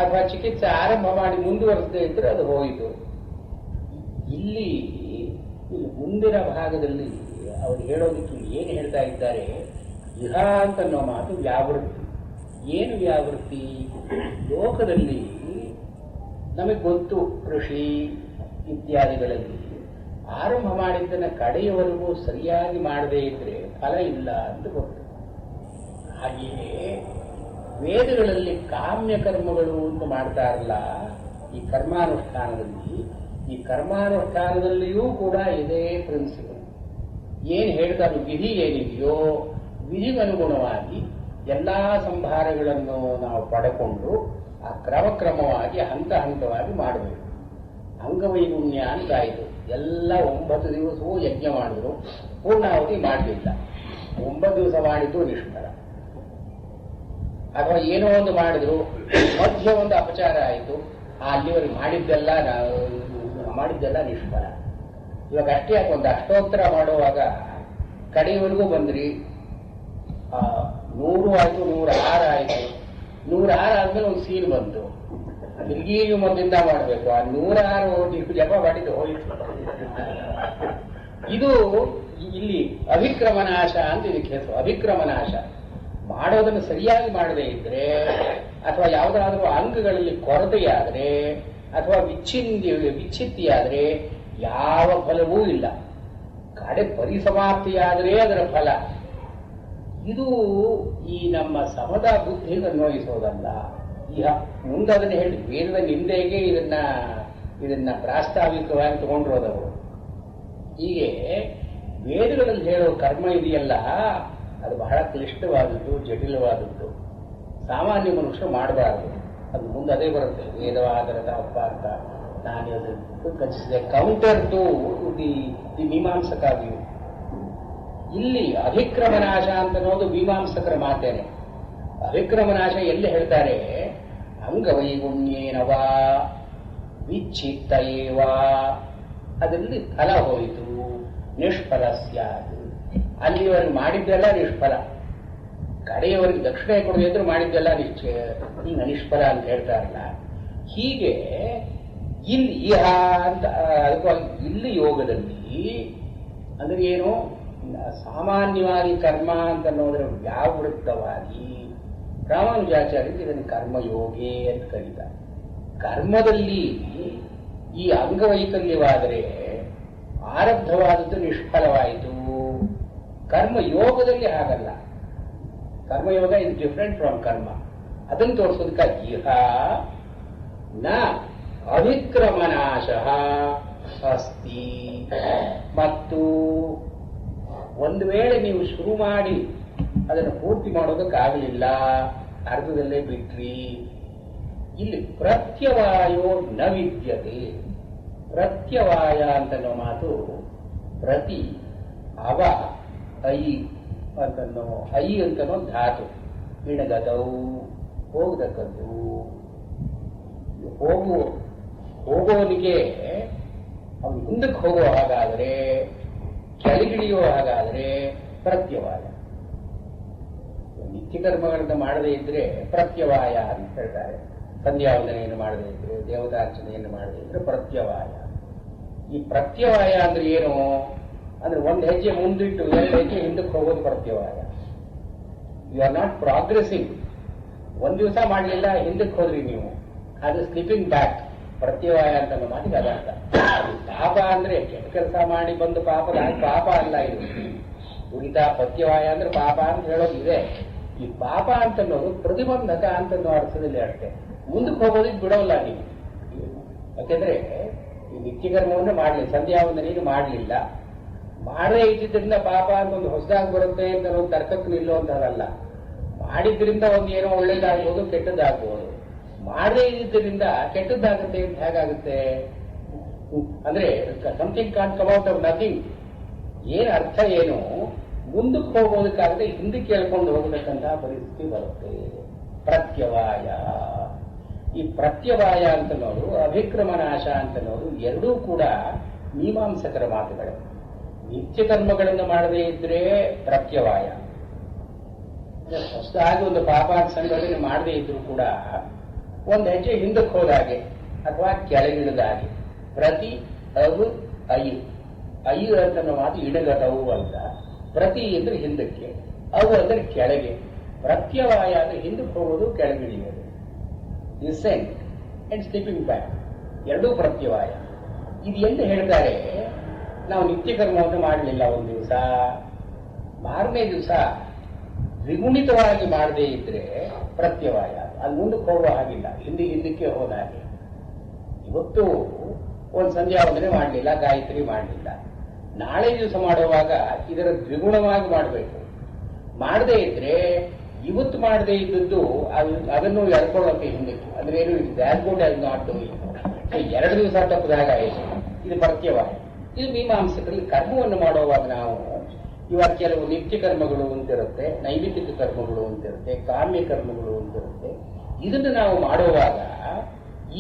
ಅಥವಾ ಚಿಕಿತ್ಸೆ ಆರಂಭ ಮಾಡಿ ಮುಂದುವರೆಸದೇ ಇದ್ರೆ ಅದು ಹೋಯಿತು. ಇಲ್ಲಿ ಮುಂದಿನ ಭಾಗದಲ್ಲಿ ಅವರು ಹೇಳೋದಕ್ಕೆ ಏನು ಹೇಳ್ತಾ ಇದ್ದಾರೆ, ಇಹ ಅಂತನ್ನೋ ಮಾತು ವ್ಯಾವೃತ್ತಿ. ಏನು ವ್ಯಾವೃತ್ತಿ? ಲೋಕದಲ್ಲಿ ನಮಗೆ ಗೊತ್ತು, ಕೃಷಿ ಇತ್ಯಾದಿಗಳಲ್ಲಿ ಆರಂಭ ಮಾಡಿದ್ದನ್ನ ಕಡೆಯವರೆಗೂ ಸರಿಯಾಗಿ ಮಾಡದೇ ಇದ್ರೆ ಫಲ ಇಲ್ಲ ಅಂತ ಗೊತ್ತು. ಹಾಗೆಯೇ ವೇದಗಳಲ್ಲಿ ಕಾಮ್ಯ ಕರ್ಮಗಳು ಅಂತ ಮಾಡ್ತಾರಲ್ಲ, ಈ ಕರ್ಮಾನುಷ್ಠಾನದಲ್ಲಿ, ಈ ಕರ್ಮಾನುಷ್ಠಾನದಲ್ಲಿಯೂ ಕೂಡ ಇದೇ ಪ್ರಿನ್ಸಿಪಲ್. ಏನು ಹೇಳ್ತಾರೆ, ವಿಧಿ ಏನಿದೆಯೋ ವಿಧಿಗನುಗುಣವಾಗಿ ಎಲ್ಲಾ ಸಂಭಾರಗಳನ್ನು ನಾವು ಪಡೆಕೊಂಡು ಆ ಕ್ರಮಕ್ರಮವಾಗಿ ಹಂತ ಹಂತವಾಗಿ ಮಾಡಬೇಕು. ಅಂಗವೈಗುಣ್ಯ ಅಂತ ಆಯಿತು. ಎಲ್ಲ 9 ದಿವಸವೂ ಯಜ್ಞ ಮಾಡಿದ್ರು, ಪೂರ್ಣಾವಧಿ ಮಾಡಲಿಲ್ಲ. 9 ದಿವಸ ಮಾಡಿದ್ದು ನಿಷ್ಫಲ. ಅಥವಾ ಏನೋ ಒಂದು ಮಾಡಿದ್ರು, ಮಧ್ಯ ಒಂದು ಅಪಚಾರ ಆಯಿತು, ಅಲ್ಲಿವರೆಗೆ ಮಾಡಿದ್ದೆಲ್ಲ ನಿಷ್ಫಲ. ಇವಾಗ ಅಷ್ಟೇ ಯಾಕೆ, ಒಂದು ಅಷ್ಟೋತ್ತರ ಮಾಡುವಾಗ ಕಡೆಯವರೆಗೂ ಬಂದ್ರಿ, 100 ಆಯ್ತು, 106 ಆಯ್ತು. 106 ಆದ್ಮೇಲೆ ಒಂದು ಸೀಲ್ ಬಂತು, ತಿರುಗಿ ಮೊದಲಿಂದ ಮಾಡಬೇಕು. ಆ 106 ಜಪ ಮಾಡಿದ್ದು ಹೋಯಿತು. ಇದು ಇಲ್ಲಿ ಅಭಿಕ್ರಮನಾಶ ಅಂತ ಇದಕ್ಕೆ ಹೆಸರು. ಅಭಿಕ್ರಮನಾಶ ಮಾಡೋದನ್ನು ಸರಿಯಾಗಿ ಮಾಡದೇ ಇದ್ರೆ, ಅಥವಾ ಯಾವುದಾದ್ರೂ ಅಂಗಗಳಲ್ಲಿ ಕೊರತೆಯಾದರೆ, ಅಥವಾ ವಿಚ್ಛಿತ್ತಿಯಾದರೆ ಯಾವ ಫಲವೂ ಇಲ್ಲ. ಕಡೆ ಪರಿಸಮಾಪ್ತಿಯಾದರೆ ಅದರ ಫಲ. ಇದು ಈ ನಮ್ಮ ಸಮದ ಬುದ್ಧಿಗೆ ಅನ್ವಯಿಸೋದಲ್ಲ. ಈಗ ಮುಂದೆ ಅದನ್ನು ಹೇಳಿ, ವೇದದ ನಿಂದೆಗೆ ಇದನ್ನ ಪ್ರಾಸ್ತಾವಿಕವಾಗಿ ತಗೊಂಡಿರೋದವರು. ಹೀಗೆ ವೇದಗಳಲ್ಲಿ ಹೇಳೋ ಕರ್ಮ ಇದೆಯಲ್ಲ, ಅದು ಬಹಳ ಕ್ಲಿಷ್ಟವಾದದ್ದು, ಜಟಿಲವಾದದ್ದು. ಸಾಮಾನ್ಯ ಮನುಷ್ಯರು ಮಾಡಬಾರದು. ಅದು ಮುಂದೆ ಅದೇ ಬರುತ್ತೆ, ವೇದವಾದರದ ಅಪಾರ್ಥ. ನಾನು ಕಲಿಸಿದೆ ಕೌಂಟರ್ ಟು ದಿ ಮೀಮಾಂಸಕಾವ್ಯು. ಇಲ್ಲಿ ಅಭಿಕ್ರಮನಾಶ ಅಂತ ಅನ್ನೋದು ಮೀಮಾಂಸಕರ ಮಾತೇನೆ. ಅಭಿಕ್ರಮನಾಶ ಎಲ್ಲಿ ಹೇಳ್ತಾರೆ? ಅಂಗವೈಗುಣ್ಯೇನವಾ ವಿಚ್ಛಿತ್ತ ಏವಾ, ಅದರಲ್ಲಿ ಫಲ ಹೋಯಿತು, ನಿಷ್ಫಲ ಸ್ಯಾತ್. ಅಲ್ಲಿವರೆಗೆ ಮಾಡಿದ್ದೆಲ್ಲ ನಿಷ್ಫಲ. ಕಡೆಯವರೆಗೆ ದಕ್ಷಿಣೆ ಕೊಡದಿದ್ರು ಮಾಡಿದ್ದೆಲ್ಲ ನಿಷ್ಫಲ ಅಂತ ಹೇಳ್ತಾರಲ್ಲ. ಹೀಗೆ ಇಲ್ಲಿ ಇಹ ಅಂತ ಇಲ್ಲಿ ಯೋಗದಲ್ಲಿ ಅಂದ್ರೆ ಏನು, ಸಾಮಾನ್ಯವಾಗಿ ಕರ್ಮ ಅಂತ ಅನ್ನೋದ್ರ ವ್ಯಾವೃತ್ತವಾಗಿ ರಾಮಾನುಜಾಚಾರ್ಯರು ಇದನ್ನು ಕರ್ಮಯೋಗೇ ಅಂತ ಕರೀತಾರೆ. ಕರ್ಮದಲ್ಲಿ ಈ ಅಂಗವೈಕಲ್ಯವಾದರೆ ಆರಬ್ಧವಾದದ್ದು ನಿಷ್ಫಲವಾಯಿತು. ಕರ್ಮಯೋಗದಲ್ಲಿ ಹಾಗಲ್ಲ. ಕರ್ಮಯೋಗ ಇಸ್ ಡಿಫರೆಂಟ್ ಫ್ರಮ್ ಕರ್ಮ. ಅದನ್ನು ತೋರಿಸೋದಕ್ಕಾಗಿ ಇಹ ನ ಅಭಿಕ್ರಮನಾಶ ಅಸ್ತಿ. ಮತ್ತು ಒಂದು ವೇಳೆ ನೀವು ಶುರು ಮಾಡಿ ಅದನ್ನು ಪೂರ್ತಿ ಮಾಡೋದಕ್ಕಾಗಲಿಲ್ಲ, ಅರ್ಧದಲ್ಲೇ ಬಿಟ್ರಿ, ಇಲ್ಲಿ ಪ್ರತ್ಯವಾಯೋ ನ ವಿದ್ಯತೆ. ಪ್ರತ್ಯವಾಯ ಅಂತನ್ನೋ ಮಾತು ಪ್ರತಿ ಅವ ಐ ಅಂತನ್ನೋ ಐ ಅಂತನೋ ಧಾತು. ಇಣಗದವು ಹೋಗತಕ್ಕದ್ದು. ಹೋಗೋನಿಗೆ ಅವನು ಮುಂದಕ್ಕೆ ಹೋಗೋ ಹಾಗಾದರೆ, ಕೆಳಗಿಳಿಯೋ ಹಾಗಾದರೆ ಪ್ರತ್ಯವಾಯ. ನಿತ್ಯ ಕರ್ಮಗಳನ್ನು ಮಾಡದೇ ಇದ್ರೆ ಪ್ರತ್ಯವಾಯ ಅಂತ ಹೇಳ್ತಾರೆ. ಸಂಧ್ಯಾವಂದನೆಯನ್ನು ಮಾಡದೇ ಇದ್ರೆ, ದೇವತಾರ್ಚನೆಯನ್ನು ಮಾಡದೇ ಇದ್ರೆ ಪ್ರತ್ಯವಾಯ. ಈ ಪ್ರತ್ಯವಾಯ ಅಂದ್ರೆ ಏನು ಅಂದ್ರೆ, ಒಂದು ಹೆಜ್ಜೆ ಮುಂದಿಟ್ಟು 2 ಹೆಜ್ಜೆ ಹಿಂದಕ್ಕೆ ಹೋಗೋದು ಪ್ರತ್ಯವಾಯ. You are not progressing. ಒಂದು ದಿವಸ ಮಾಡಲಿಲ್ಲ, ಹಿಂದಕ್ಕೆ ಹೋದ್ರಿ ನೀವು, ಅದು ಸ್ಲಿಪಿಂಗ್ ಬ್ಯಾಕ್. ಪ್ರತ್ಯವಾಯ ಅಂತ ಮಾತಿಗೆ ಅದರ್ಥ. ಪಾಪ ಅಂದ್ರೆ ಕೆಟ್ಟ ಕೆಲಸ ಮಾಡಿ ಬಂದು ಪಾಪ ಅಲ್ಲ ಇದು. ಉಳಿದ ಪ್ರತ್ಯವಾಯ ಅಂದ್ರೆ ಪಾಪ ಅಂತ ಹೇಳೋದು ಇದೆ. ಈ ಪಾಪ ಅಂತನ್ನೋದು ಪ್ರತಿಬಂಧಕ ಅಂತನ್ನೋ ಅರ್ಥದಲ್ಲಿ ಅಷ್ಟೇ. ಮುಂದಕ್ಕೆ ಹೋಗೋದಕ್ಕೆ ಬಿಡೋಲ್ಲ ನೀವು. ಯಾಕೆಂದ್ರೆ ಈ ನಿತ್ಯಕರ್ಮವನ್ನು ಮಾಡಲಿ, ಸಂಧ್ಯಾವಂದನೆಯನ್ನು ಮಾಡಲಿಲ್ಲ, ಮಾಡದೇ ಇದ್ದಿದ್ದರಿಂದ ಪಾಪ ಅಂತ ಒಂದು ಹೊಸದಾಗಿ ಬರುತ್ತೆ ಅಂತ ಒಂದು ತರ್ಕಕ್ಕೆ ನಿಲ್ಲುವಂತಹದಲ್ಲ. ಮಾಡಿದ್ರಿಂದ ಒಂದು ಏನೋ ಒಳ್ಳೇದಾಗ್ಬೋದು, ಕೆಟ್ಟದ್ದಾಗ್ಬೋದು. ಮಾಡದೇ ಇದ್ದಿದ್ದರಿಂದ ಕೆಟ್ಟದ್ದಾಗುತ್ತೆ ಅಂತ ಹೇಗಾಗುತ್ತೆ ಅಂದ್ರೆ, something can't come out of nothing. ಏನ್ ಅರ್ಥ ಏನು, ಮುಂದಕ್ಕೆ ಹೋಗೋದಕ್ಕಾಗದೆ ಹಿಂದಕ್ಕೆ ಕೇಳ್ಕೊಂಡು ಹೋಗಬೇಕಂತಹ ಪರಿಸ್ಥಿತಿ ಬರುತ್ತೆ. ಪ್ರತ್ಯವಾಯ. ಈ ಪ್ರತ್ಯವಾಯ ಅಂತನೋದು, ಅಭಿಕ್ರಮನಾಶ ಅಂತನೋದು ಎರಡೂ ಕೂಡ ಮೀಮಾಂಸಕರ ಮಾತುಗಳು. ನಿತ್ಯ ಕರ್ಮಗಳನ್ನು ಮಾಡದೇ ಇದ್ರೆ ಪ್ರತ್ಯವಾಯ. ಹೊಸದಾಗಿ ಒಂದು ಪಾಪ ಸಂಘಟನೆ ಮಾಡದೇ ಇದ್ರು ಕೂಡ ಒಂದು ಹೆಜ್ಜೆ ಹಿಂದಕ್ಕೆ ಹೋದಾಗೆ ಅಥವಾ ಕೆಳಗಿಳಿದಾಗೆ. ಪ್ರತಿ ಅವು ಅಯ್ಯು. ಅಯ್ಯು ಅಂತನೋ ಮಾತು ಇಡಗಟವು ಅಂತ. ಪ್ರತಿ ಅಂದ್ರೆ ಹಿಂದಕ್ಕೆ, ಅವು ಅಂದ್ರೆ ಕೆಳಗೆ. ಪ್ರತ್ಯವಾಯ ಅಂದ್ರೆ ಹಿಂದಕ್ಕೆ ಹೋಗೋದು, ಕೆಳಗಿಳಿಯೋದು. ಡಿಸೆಂಟ್ ಅಂಡ್ ಸ್ಲಿಪಿಂಗ್ ಬ್ಯಾಕ್ ಎರಡೂ ಪ್ರತ್ಯವಾಯ. ಇದು ಎಲ್ಲಿ ಹೇಳ್ತಾರೆ? ನಾವು ನಿತ್ಯ ಕರ್ಮವನ್ನು ಮಾಡಲಿಲ್ಲ ಒಂದು ದಿವಸ, ಮಾರನೇ ದಿವಸ ದ್ವಿಗುಣಿತವಾಗಿ ಮಾಡದೇ ಇದ್ರೆ ಪ್ರತ್ಯವಾಯ. ಅದು ಮುಂದಕ್ಕೆ ಹೋಗುವ ಹಾಗಿಲ್ಲ, ಹಿಂದಕ್ಕೆ ಹೋದ ಹಾಗೆ. ಇವತ್ತು ಒಂದು ಸಂಧ್ಯಾವಂದನೆ ಮಾಡಲಿಲ್ಲ, ಗಾಯತ್ರಿ ಮಾಡಲಿಲ್ಲ, ನಾಳೆ ದಿವಸ ಮಾಡುವಾಗ ಇದರ ದ್ವಿಗುಣವಾಗಿ ಮಾಡಬೇಕು. ಮಾಡದೇ ಇದ್ರೆ ಇವತ್ತು ಮಾಡದೇ ಇದ್ದದ್ದು ಅದನ್ನು ಎಳ್ಕೊಳ್ಳೋಕೆ ಹಿಂದಿತ್ತು. ಅಂದ್ರೆ ಏನು, it as good as not doing. 2 ದಿವಸ ತಪ್ಪದಾಗ ಆಯಿತು, ಇದು ಪಥ್ಯವಾಯಿತು. ಇದು ಮೀಮಾಂಸಕರಲ್ಲಿ ಕರ್ಮವನ್ನು ಮಾಡುವಾಗ ನಾವು ಇವಾಗ ಕೆಲವು ನಿತ್ಯ ಕರ್ಮಗಳು ಅಂತಿರುತ್ತೆ, ನೈಮಿತ್ತಿಕ ಕರ್ಮಗಳು ಅಂತಿರುತ್ತೆ, ಕಾಮ್ಯ ಕರ್ಮಗಳು ಅಂತಿರುತ್ತೆ. ಇದನ್ನು ನಾವು ಮಾಡುವಾಗ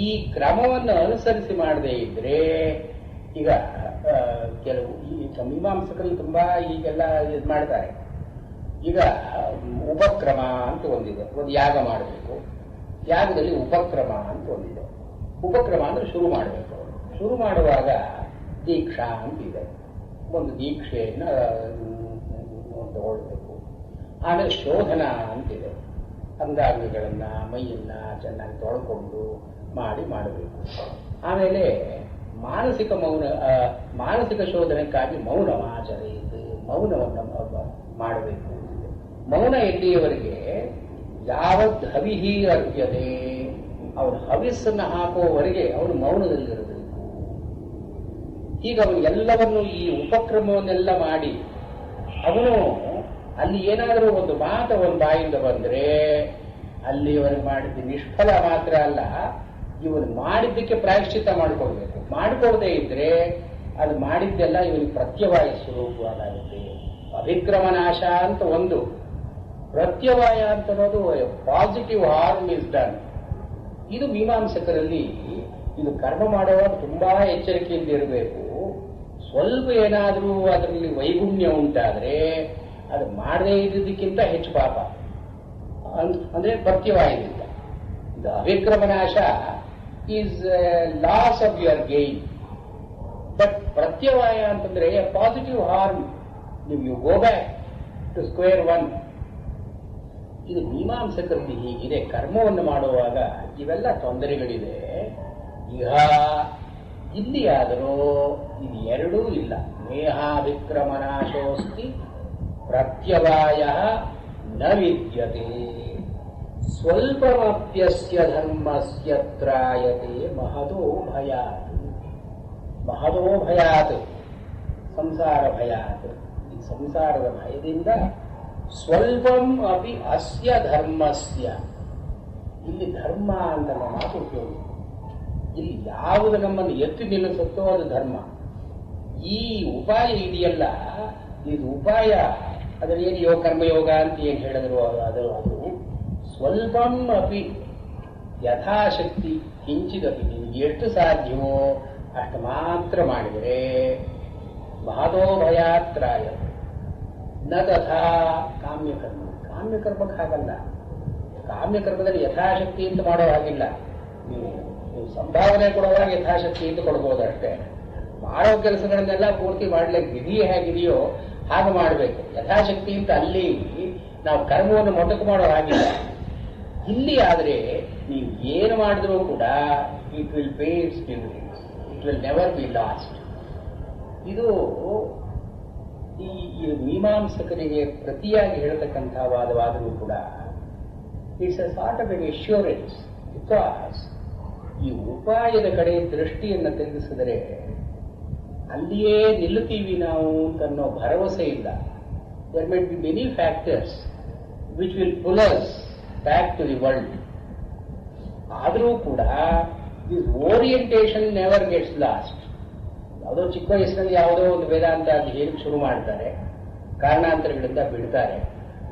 ಈ ಕ್ರಮವನ್ನು ಅನುಸರಿಸಿ ಮಾಡದೇ ಇದ್ರೆ, ಈಗ ಕೆಲವು ಈ ಮೀಮಾಂಸಕರಲ್ಲಿ ತುಂಬಾ ಈಗೆಲ್ಲ ಇದು ಮಾಡ್ತಾರೆ. ಈಗ ಉಪಕ್ರಮ ಅಂತ ಒಂದಿದೆ, ಒಂದು ಯಾಗ ಮಾಡಬೇಕು, ಯಾಗದಲ್ಲಿ ಉಪಕ್ರಮ ಅಂತ ಒಂದಿದೆ. ಉಪಕ್ರಮ ಅಂದ್ರೆ ಶುರು ಮಾಡಬೇಕು. ಶುರು ಮಾಡುವಾಗ ದೀಕ್ಷಾ ಅಂತಿದೆ, ಒಂದು ದೀಕ್ಷೆಯನ್ನ ತಗೊಳ್ಬೇಕು. ಆಮೇಲೆ ಶೋಧನ ಅಂತಿದೆ, ಅಂಗಾಂಗಗಳನ್ನ ಮೈಯನ್ನ ಚೆನ್ನಾಗಿ ತೊಳ್ಕೊಂಡು ಮಾಡಬೇಕು. ಆಮೇಲೆ ಮಾನಸಿಕ ಶೋಧನೆಗಾಗಿ ಮೌನಮಾಚರಿಸಿ ಮೌನವನ್ನು ಮಾಡಬೇಕು. ಮೌನ ಎಲ್ಲಿಯವರೆಗೆ ಯಾವದ್ ಹವಿಹಿ ಅರ್ಪ್ಯತೆ, ಅವನು ಹವಿಸ್ಸನ್ನು ಹಾಕುವವರೆಗೆ ಅವನು ಮೌನದಲ್ಲಿರಬೇಕು. ಈಗ ಅವನು ಎಲ್ಲವನ್ನು ಈ ಉಪಕ್ರಮವನ್ನೆಲ್ಲ ಮಾಡಿ ಅವನು ಅಲ್ಲಿ ಏನಾದರೂ ಒಂದು ಮಾತು ಅವನ ಬಾಯಿಂದ ಬಂದ್ರೆ ಅಲ್ಲಿವರೆಗೆ ಮಾಡಿದ್ದು ನಿಷ್ಫಲ ಮಾತ್ರ ಅಲ್ಲ, ಇವನು ಮಾಡಿದ್ದಕ್ಕೆ ಪ್ರಾಯಶ್ಚಿತ್ತ ಮಾಡಿಕೊಳ್ಬೇಕು. ಮಾಡಿಕೊಡದೇ ಇದ್ರೆ ಅದು ಮಾಡಿದ್ದೆಲ್ಲ ಇವನಿಗೆ ಪ್ರತ್ಯವಾಯ ಸ್ವರೂಪವಾಗುತ್ತೆ. ಅಭಿಕ್ರಮನಾಶ ಅಂತ ಒಂದು, ಪ್ರತ್ಯವಾಯ ಅಂತ ಅನ್ನೋದು ಪಾಸಿಟಿವ್ ಹಾರ್ಮ್ ಇಸ್ ಡನ್. ಇದು ಮೀಮಾಂಸಕರಲ್ಲಿ ಇದು ಕರ್ಮ ಮಾಡುವಾಗ ತುಂಬಾ ಎಚ್ಚರಿಕೆಯಿಂದ ಇರಬೇಕು. ಸ್ವಲ್ಪ ಏನಾದರೂ ಅದರಲ್ಲಿ ವೈಗುಣ್ಯ ಉಂಟಾದ್ರೆ ಅದು ಮಾಡದೇ ಇದ್ದಕ್ಕಿಂತ ಹೆಚ್ಚು ಪಾಪ, ಅಂದ್ರೆ ಪ್ರತ್ಯವಾಯದಿಂದ. ಇದು ಅವಿಕ್ರಮನಾಶ is loss of your gain. But ಪ್ರತ್ಯವಾಯ ಅಂತಂದ್ರೆ positive harm, you go back to square one. ಇದು ಮೀಮಾಂಸಕರಲ್ಲಿ ಹೀಗಿದೆ. ಕರ್ಮವನ್ನು ಮಾಡುವಾಗ ಇವೆಲ್ಲ ತೊಂದರೆಗಳಿದೆ. ಈಗ ಇಲ್ಲಿ ಆದರೂ ಇದು ಎರಡೂ ಇಲ್ಲ. ನೇಹಾಭಿಕ್ರಮನಾಶೋಸ್ತಿ ಪ್ರತ್ಯವಾಯ ನ ವಿದ್ಯತೆ, ಸ್ವಲ್ಪಮಪ್ಯಸ್ಯ ಧರ್ಮಸ್ಯ ತ್ರಾಯತೆ ಮಹದೋ ಭಯಾತ್. ಮಹದೋ ಭಯಾತ್ ಸಂಸಾರ ಭಯಾತ್. ಈ ಸಂಸಾರದ ಭಯದಿಂದ ಸ್ವಲ್ಪಂ ಅಪಿ ಅಸ್ಯ ಧರ್ಮಸ್ಯ, ಇಲ್ಲಿ ಧರ್ಮ ಅಂತ ಮಾತು ಉಪಯೋಗ. ಇಲ್ಲಿ ಯಾವುದು ನಮ್ಮನ್ನು ಎತ್ತಿ ನಿಲ್ಲಿಸುತ್ತೋ ಅದು ಧರ್ಮ. ಈ ಉಪಾಯ ಇದೆಯಲ್ಲ, ಇದು ಉಪಾಯ. ಅದರ ಏನು ಯೋಗ ಕರ್ಮಯೋಗ ಅಂತ ಏನು ಹೇಳಿದ್ರು ಅದು ಸ್ವಲ್ಪಂ ಅಪಿ ಯಥಾಶಕ್ತಿ ಕಿಂಚಿದಪಿ ನಿಮ್ಗೆ ಎಷ್ಟು ಸಾಧ್ಯವೋ ಅಷ್ಟು ಮಾತ್ರ ಮಾಡಿದರೆ ಮಹದೋ ಭಯಾತ್ರಾಯ ನ ತಥಾ ಕಾಮ್ಯಕರ್ಮ. ಕಾಮ್ಯಕರ್ಮಕ್ಕೆ ಹಾಗಲ್ಲ. ಕಾಮ್ಯಕರ್ಮದಲ್ಲಿ ಯಥಾಶಕ್ತಿ ಅಂತ ಮಾಡೋ ಹಾಗಿಲ್ಲ. ನೀವು ಸಂಭಾವನೆ ಕೊಡುವಾಗ ಯಥಾಶಕ್ತಿ ಅಂತ ಕೊಡ್ಬೋದು ಅಷ್ಟೇ. ಮಾಡೋ ಕೆಲಸಗಳನ್ನೆಲ್ಲ ಪೂರ್ತಿ ಮಾಡ್ಲಿಕ್ಕೆ ವಿಧಿ ಹೇಗಿದೆಯೋ ಹಾಗೆ ಮಾಡಬೇಕು. ಯಥಾಶಕ್ತಿ ಅಂತ ಅಲ್ಲಿ ನಾವು ಕರ್ಮವನ್ನು ಮೊಟಕು ಮಾಡೋ ಹಾಗಿಲ್ಲ. ಇಲ್ಲಿ ಆದ್ರೆ ನೀವು ಏನು ಮಾಡಿದ್ರೂ ಕೂಡ it will pay its dividends, it will never be lost. ಇದು ಈ ಮೀಮಾಂಸಕರಿಗೆ ಪ್ರತಿಯಾಗಿ ಹೇಳತಕ್ಕಂಥ ವಾದವಾದರೂ ಕೂಡ it's a sort of an assurance. Because ಈ ಉಪಾಯದ ಕಡೆ ದೃಷ್ಟಿಯನ್ನು ತಿರುಗಿಸಿದರೆ ಅಲ್ಲಿಯೇ ನಿಲ್ಲುತ್ತೀವಿ ನಾವು ಅಂತನ್ನೋ ಭರವಸೆ ಇಲ್ಲ. There might be many factors which will pull us back to the world. ಆದರೂ ಕೂಡ this orientation never gets lost. ಯಾವುದೋ ಚಿಕ್ಕ ವಯಸ್ಸಿನಲ್ಲಿ ಯಾವುದೋ ಒಂದು ವೇದಾಂತ ಅದು ಹೇಗೆ ಶುರು ಮಾಡ್ತಾರೆ, ಕಾರಣಾಂತರಗಳಿಂದ ಬಿಡ್ತಾರೆ.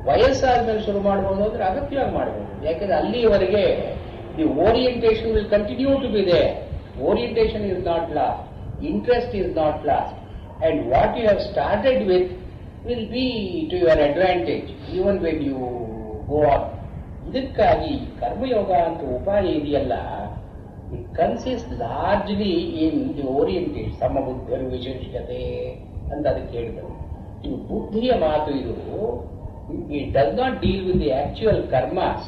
ವಯಸ್ಸಾದ್ಮೇಲೆ ಶುರು ಮಾಡಬಹುದು ಅಂದ್ರೆ ಅಗತ್ಯವಾಗಿ ಮಾಡಬಹುದು. ಯಾಕೆಂದ್ರೆ ಅಲ್ಲಿಯವರೆಗೆ the orientation will continue to be there. Orientation is not lost, interest is not lost, and what you have started with will be to your advantage even when you go on. ಇದಕ್ಕಾಗಿ ಕರ್ಮಯೋಗ ಅಂತ ಉಪಾಯ ಇದೆಯಲ್ಲ, it consist largely in the orientation. ಸಮಬುದ್ಧರು ವಿಶೇಷತೆ ಅಂತ ಅದಕ್ಕೆ ಹೇಳಿದರು. ಈ ಬುದ್ಧಿಯ ಮಾತು ಇದು. It does not deal with the actual karmas,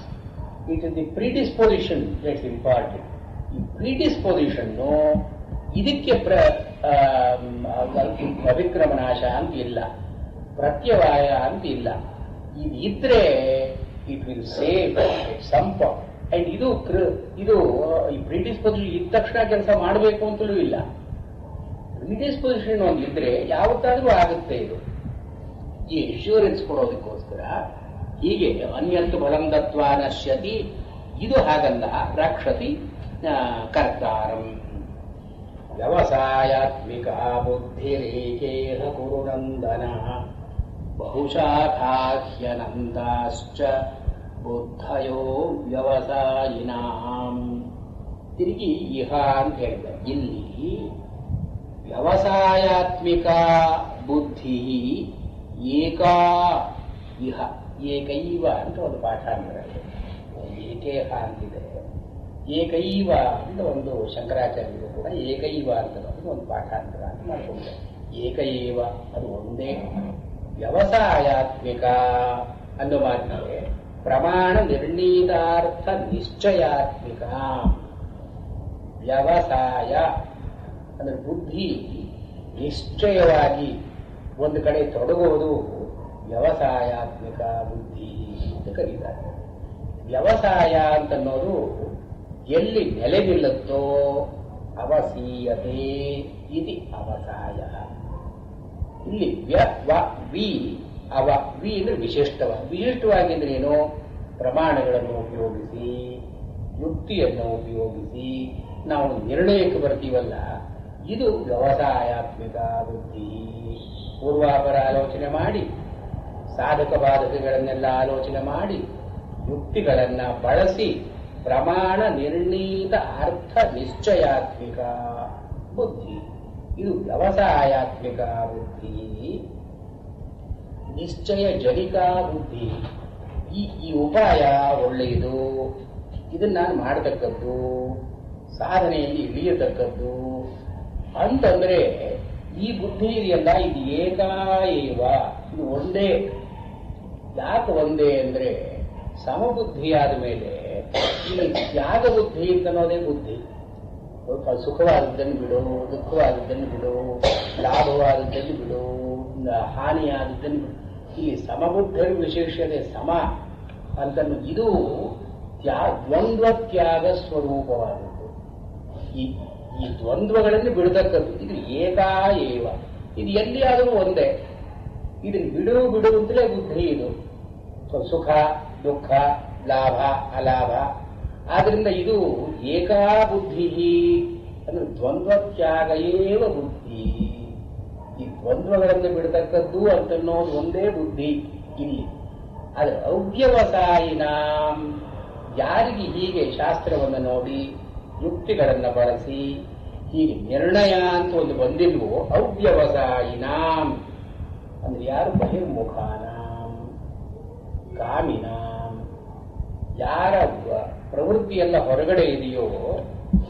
it is the predisposition that's important. ಈ ಪ್ರಿಡಿಸ್ಪೊಸಿಷನ್ನು ಇದಕ್ಕೆ ಅವಿಕ್ರಮನಾಶ ಅಂತ ಇಲ್ಲ, ಪ್ರತ್ಯವಾಯ ಅಂತ ಇಲ್ಲ. ಇದು ಇದ್ರೆ it will save some point. And ಇದು ಈ ಪ್ರಿಡಿಸ್ಪೊಸಿಷನ್ ಇದ್ದ ತಕ್ಷಣ ಕೆಲಸ ಮಾಡಬೇಕು ಅಂತಲೂ ಇಲ್ಲ. ಪ್ರಿಡಿಸ್ಪೊಸಿಷನ್ ಒಂದು ಇದ್ರೆ ಯಾವತ್ತಾದ್ರೂ ಆಗುತ್ತೆ. ಇದು ಈ ಇನ್ಶೂರೆನ್ಸ್ ಕೊಡೋದಕ್ಕೋಸ್ಕರ ಹೀಗೆ ಅನ್ಯತ್ತು ಫಲಂ ದತ್ವಾ ನಶ್ಯತಿ, ಇದು ಹಾಗಲ್ಲ. ರಕ್ಷತಿ ಕರ್ತಾರಂ. ವ್ಯವಸಾಯಾತ್ಮಿಕ ಬುದ್ಧಿರೇಕೇಹ ಕುರುನಂದನ ಬಹುಶಾಖಾಹ್ಯನಂದಾಶ್ಚ ಬುದ್ಧಯೋ ವ್ಯವಸಾಯಿನಾಂ. ತಿರುಗಿ ಇಹ ಅಂತ ಹೇಳಿದೆ. ಇಲ್ಲಿ ವ್ಯವಸಾಯಾತ್ಮಿಕ ಬುದ್ಧಿ ಏಕಾ ಇಹ, ಏಕೈವ ಅಂತ ಒಂದು ಪಾಠ ಅಂದ್ರೆ ಏಕೇಹ ಅಂತಿದೆ. ಏಕೈವ ಅಂತ ಒಂದು ಶಂಕರಾಚಾರ್ಯರು ಕೂಡ ಏಕೈವ ಅಂತ ಒಂದು ಪಾಠಾಂತರ ಅಂತ ಮಾಡ್ಕೊಂಡಿದ್ದಾರೆ. ಏಕೈವ ಅದು ಒಂದೇ. ವ್ಯವಸಾಯಾತ್ಮಿಕ ಅನ್ನೋ ಮಾತಿಗೆ ಪ್ರಮಾಣ ನಿರ್ಣೀತಾರ್ಥ ನಿಶ್ಚಯಾತ್ಮಿಕ. ವ್ಯವಸಾಯ ಅಂದ್ರೆ ಬುದ್ಧಿ ನಿಶ್ಚಯವಾಗಿ ಒಂದು ಕಡೆ ತೊಡಗುವುದು ವ್ಯವಸಾಯಾತ್ಮಿಕ ಬುದ್ಧಿ ಅಂತ ಕರೀತಾರೆ. ವ್ಯವಸಾಯ ಅಂತನ್ನೋದು ಎಲ್ಲಿ ನೆಲೆ ನಿಲ್ಲುತ್ತೋ ಅವಸೀಯತೆ ಇತಿ ಅವಸಾಯ. ಇಲ್ಲಿ ವಿ ಅವ ವಿ ಅಂದ್ರೆ ವಿಶಿಷ್ಟವಾಗಿ ಅಂದ್ರೆ ಏನು? ಪ್ರಮಾಣಗಳನ್ನು ಉಪಯೋಗಿಸಿ, ಯುಕ್ತಿಯನ್ನು ಉಪಯೋಗಿಸಿ ನಾವು ನಿರ್ಣಯಕ್ಕೆ ಬರ್ತೀವಲ್ಲ, ಇದು ವ್ಯವಸಾಯಾತ್ಮಿಕ ಬುದ್ಧಿ. ಪೂರ್ವಾಪರ ಆಲೋಚನೆ ಮಾಡಿ, ಸಾಧಕ ಬಾಧಕಗಳನ್ನೆಲ್ಲ ಆಲೋಚನೆ ಮಾಡಿ, ಯುಕ್ತಿಗಳನ್ನ ಬಳಸಿ ಪ್ರಮಾಣ ನಿರ್ಣೀತ ಅರ್ಥ ನಿಶ್ಚಯಾತ್ಮಿಕ ಬುದ್ಧಿ, ಇದು ವ್ಯವಸಾಯಾತ್ಮಿಕ ಬುದ್ಧಿ. ನಿಶ್ಚಯ ಜನಿಕ ಬುದ್ಧಿ. ಈ ಉಪಾಯ ಒಳ್ಳೆಯದು, ಇದನ್ನ ನಾನು ಮಾಡತಕ್ಕದ್ದು, ಸಾಧನೆಯಲ್ಲಿ ಇಳಿಯತಕ್ಕದ್ದು ಅಂತಂದ್ರೆ ಈ ಬುದ್ಧಿ ಇದೆಯಲ್ಲ, ಇದು ಏಕಾಏವ, ಇದು ಒಂದೇ. ಯಾಕೆ ಒಂದೇ ಅಂದ್ರೆ ಸಮಬುದ್ಧಿಯಾದ ಮೇಲೆ ಇಲ್ಲಿ ತ್ಯಾಗ ಬುದ್ಧಿ ಅಂತ ಅನ್ನೋದೇ ಬುದ್ಧಿ. ಸುಖವಾದದ್ದನ್ನು ಬಿಡು, ದುಃಖವಾದದ್ದನ್ನು ಬಿಡು, ಲಾಭವಾದದ್ದನ್ನು ಬಿಡು, ಹಾನಿಯಾದದ್ದನ್ನು ಬಿಡು. ಇಲ್ಲಿ ಸಮಬುದ್ಧರ ವಿಶೇಷತೆ ಸಮ ಅಂತನ್ನು ಇದು ದ್ವಂದ್ವ ತ್ಯಾಗ ಸ್ವರೂಪವಾದದ್ದು. ಈ ದ್ವಂದ್ವಗಳನ್ನು ಬಿಡತಕ್ಕದ್ದು ಇದು ಏಕಾಏವ. ಇದು ಎಲ್ಲಿಯಾದರೂ ಒಂದೇ. ಇದನ್ನು ಬಿಡು ಅಂತಲೇ ಬುದ್ಧಿ. ಇದು ಸುಖ ದುಃಖ ಲಾಭ ಅಲಾಭ. ಆದ್ರಿಂದ ಇದು ಏಕಾ ಬುದ್ಧಿ ಅಂದ್ರೆ ದ್ವಂದ್ವ ತ್ಯಾಗ ಏವ ಬುದ್ಧಿ. ಈ ದ್ವಂದ್ವಗಳನ್ನು ಬಿಡತಕ್ಕದ್ದು ಅಂತನ್ನೋದು ಒಂದೇ ಬುದ್ಧಿ ಇಲ್ಲಿ. ಆದ್ರೆ ಅವ್ಯವಸಾಯಿನ ಯಾರಿಗೆ ಹೀಗೆ ಶಾಸ್ತ್ರವನ್ನು ನೋಡಿ ಯುಕ್ತಿಗಳನ್ನು ಬಳಸಿ ಹೀಗೆ ನಿರ್ಣಯ ಅಂತ ಒಂದು ಬಂದಿಲ್ವೋ, ಅವ್ಯವಸಾಯಿನಾಂ ಅಂದ್ರೆ ಯಾರು? ಬಹಿರ್ಮುಖಾನಾಂ ಕಾಮಿನಾಂ. ಯಾರ ಪ್ರವೃತ್ತಿಯೆಲ್ಲ ಹೊರಗಡೆ ಇದೆಯೋ,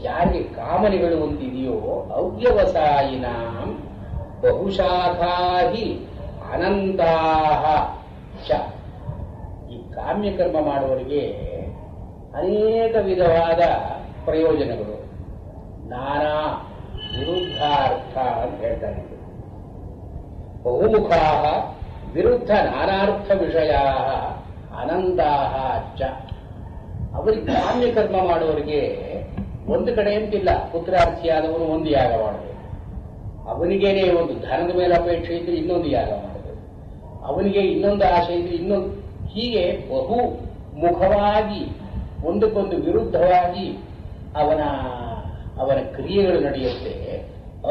ಯಾರಿಗೆ ಕಾಮನೆಗಳು ಅಂತಿದೆಯೋ, ಅವ್ಯವಸಾಯಿನಾಂ ಬಹುಶಾಖಾಹಿ ಅನಂತಾಹ ಚ. ಈ ಕಾಮ್ಯಕರ್ಮ ಮಾಡುವವರಿಗೆ ಅನೇಕ ವಿಧವಾದ ಪ್ರಯೋಜನಗಳು, ನಾನಾ ವಿರುದ್ಧಾರ್ಥ ಅಂತ ಹೇಳ್ತಾರೆ. ಬಹುಮುಖಾ ವಿರುದ್ಧ ನಾನಾರ್ಥ ವಿಷಯ ಅನಂತಾಹ ಚ. ಅವರಿಗೆ ಕಾಮ್ಯಕರ್ಮ ಮಾಡುವವರಿಗೆ ಒಂದು ಕಡೆ ಅಂತಿಲ್ಲ. ಪುತ್ರಾರ್ಥಿಯಾದವನು ಒಂದು ಯಾಗ ಮಾಡಬೇಕು, ಅವನಿಗೇನೆ ಒಂದು ಧನದ ಮೇಲೆ ಅಪೇಕ್ಷೆ ಇದ್ರೆ ಇನ್ನೊಂದು ಯಾಗ ಮಾಡಬೇಕು, ಅವನಿಗೆ ಇನ್ನೊಂದು ಆಶೆ ಇದ್ರೆ ಇನ್ನೊಂದು. ಹೀಗೆ ಬಹು ಮುಖವಾಗಿ ಒಂದಕ್ಕೊಂದು ವಿರುದ್ಧವಾಗಿ ಅವನ ಕ್ರಿಯೆಗಳು ನಡೆಯುತ್ತೆ.